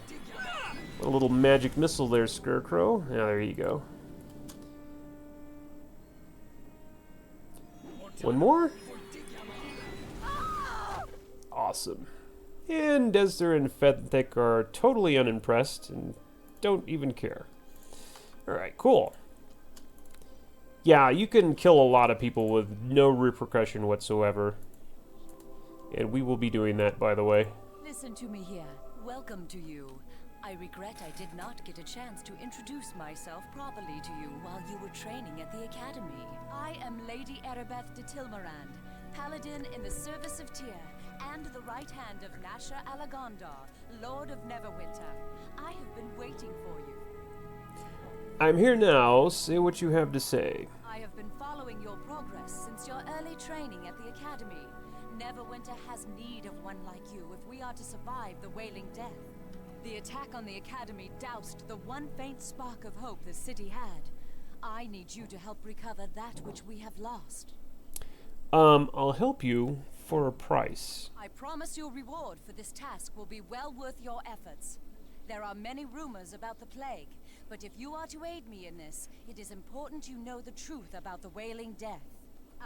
magic missile there, Scarecrow. Yeah, there you go. One more? Awesome. And Dester and Fenthic are totally unimpressed and don't even care. Alright, cool. Yeah, you can kill a lot of people with no repercussion whatsoever. And we will be doing that, by the way. Listen to me here. Welcome to you. I regret I did not get a chance to introduce myself properly to you while you were training at the Academy. I am Lady Aribeth de Tilmarand, paladin in the service of Tyr, and the right hand of Nasher Alagondar, Lord of Neverwinter. I have been waiting for you. I'm here now. Say what you have to say. I have been following your progress since your early training at the Academy. Neverwinter has need of one like you if we are to survive the Wailing Death. The attack on the Academy doused the one faint spark of hope the city had. I need you to help recover that which we have lost. I'll help you for a price. I promise your reward for this task will be well worth your efforts. There are many rumors about the plague, but if you are to aid me in this, it is important you know the truth about the Wailing Death.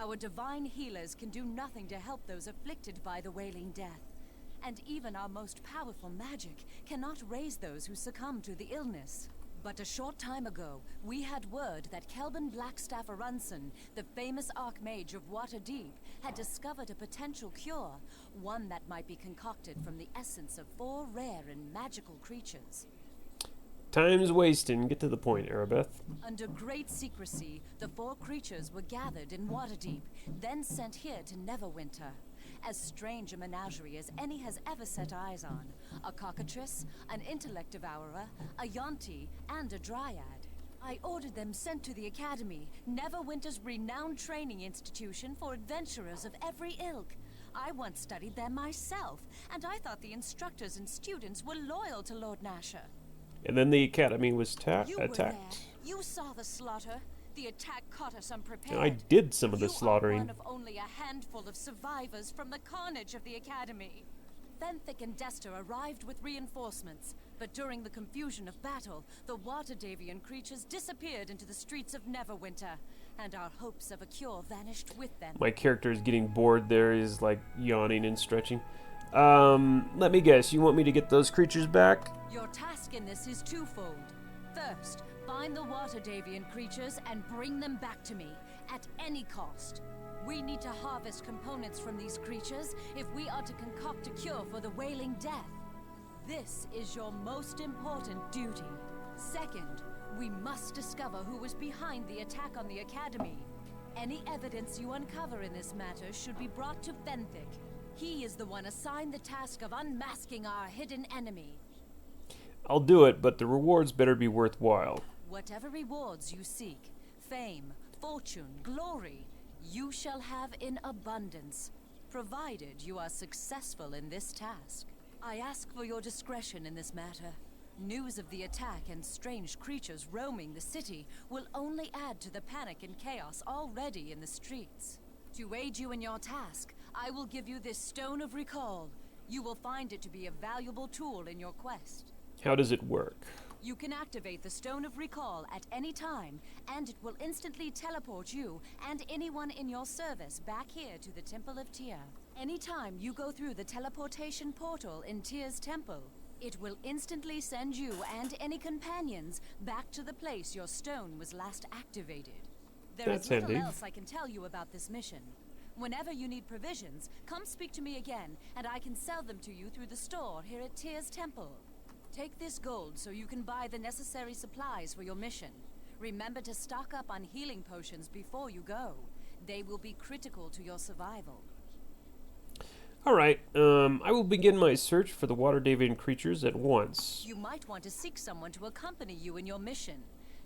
Our divine healers can do nothing to help those afflicted by the Wailing Death. And even our most powerful magic cannot raise those who succumb to the illness. But a short time ago, we had word that Kelvin Blackstaff Arunson, the famous Archmage of Waterdeep, had discovered a potential cure, one that might be concocted from the essence of 4 rare and magical creatures. Time's wasting. Get to the point, Aribeth. Under great secrecy, the 4 creatures were gathered in Waterdeep, then sent here to Neverwinter. As strange a menagerie as any has ever set eyes on. A cockatrice, an intellect devourer, a yonti, and a dryad. I ordered them sent to the Academy, Neverwinter's renowned training institution for adventurers of every ilk. I once studied there myself, and I thought the instructors and students were loyal to Lord Nasher. And then the Academy was You were there. attacked. You saw the slaughter. The attack caught us unprepared. And I did some of the You are slaughtering. one of only a handful of survivors from the carnage of the Academy. Fenthic and Dester arrived with reinforcements, but during the confusion of battle, the Waterdavian creatures disappeared into the streets of Neverwinter, and our hopes of a cure vanished with them. My character is getting bored there. He's like yawning and stretching. Let me guess. You want me to get those creatures back? Your task in this is twofold. First, find the Waterdavian creatures and bring them back to me, at any cost. We need to harvest components from these creatures if we are to concoct a cure for the Wailing Death. This is your most important duty. Second, we must discover who was behind the attack on the Academy. Any evidence you uncover in this matter should be brought to Fenthic. He is the one assigned the task of unmasking our hidden enemy. I'll do it, but the rewards better be worthwhile. Whatever rewards you seek, fame, fortune, glory, you shall have in abundance, provided you are successful in this task. I ask for your discretion in this matter. News of the attack and strange creatures roaming the city will only add to the panic and chaos already in the streets. To aid you in your task, I will give you this Stone of Recall. You will find it to be a valuable tool in your quest. How does it work? You can activate the Stone of Recall at any time, and it will instantly teleport you and anyone in your service back here to the Temple of Tyr. Anytime you go through the teleportation portal in Tyr's temple, it will instantly send you and any companions back to the place your stone was last activated. There That's is little handy. else I can tell you about this mission. Whenever you need provisions, come speak to me again, and I can sell them to you through the store here at Tyr's temple. Take this gold so you can buy the necessary supplies for your mission. Remember to stock up on healing potions before you go. They will be critical to your survival. Alright, I will begin my search for the Waterdavian creatures at once. You might want to seek someone to accompany you in your mission.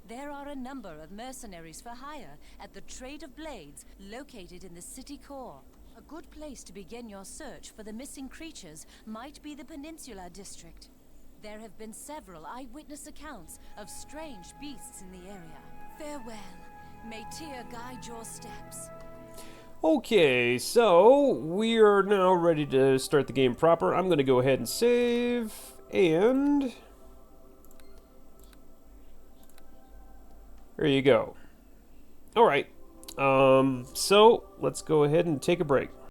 There are a number of mercenaries for hire at the Trade of Blades, located in the city core. A good place to begin your search for the missing creatures might be the Peninsula District. There have been several eyewitness accounts of strange beasts in the area. Farewell. May Tyr guide your steps. Okay, so we are now ready to start the game proper. I'm going to go ahead and save, and there you go. Alright, so let's go ahead and take a break.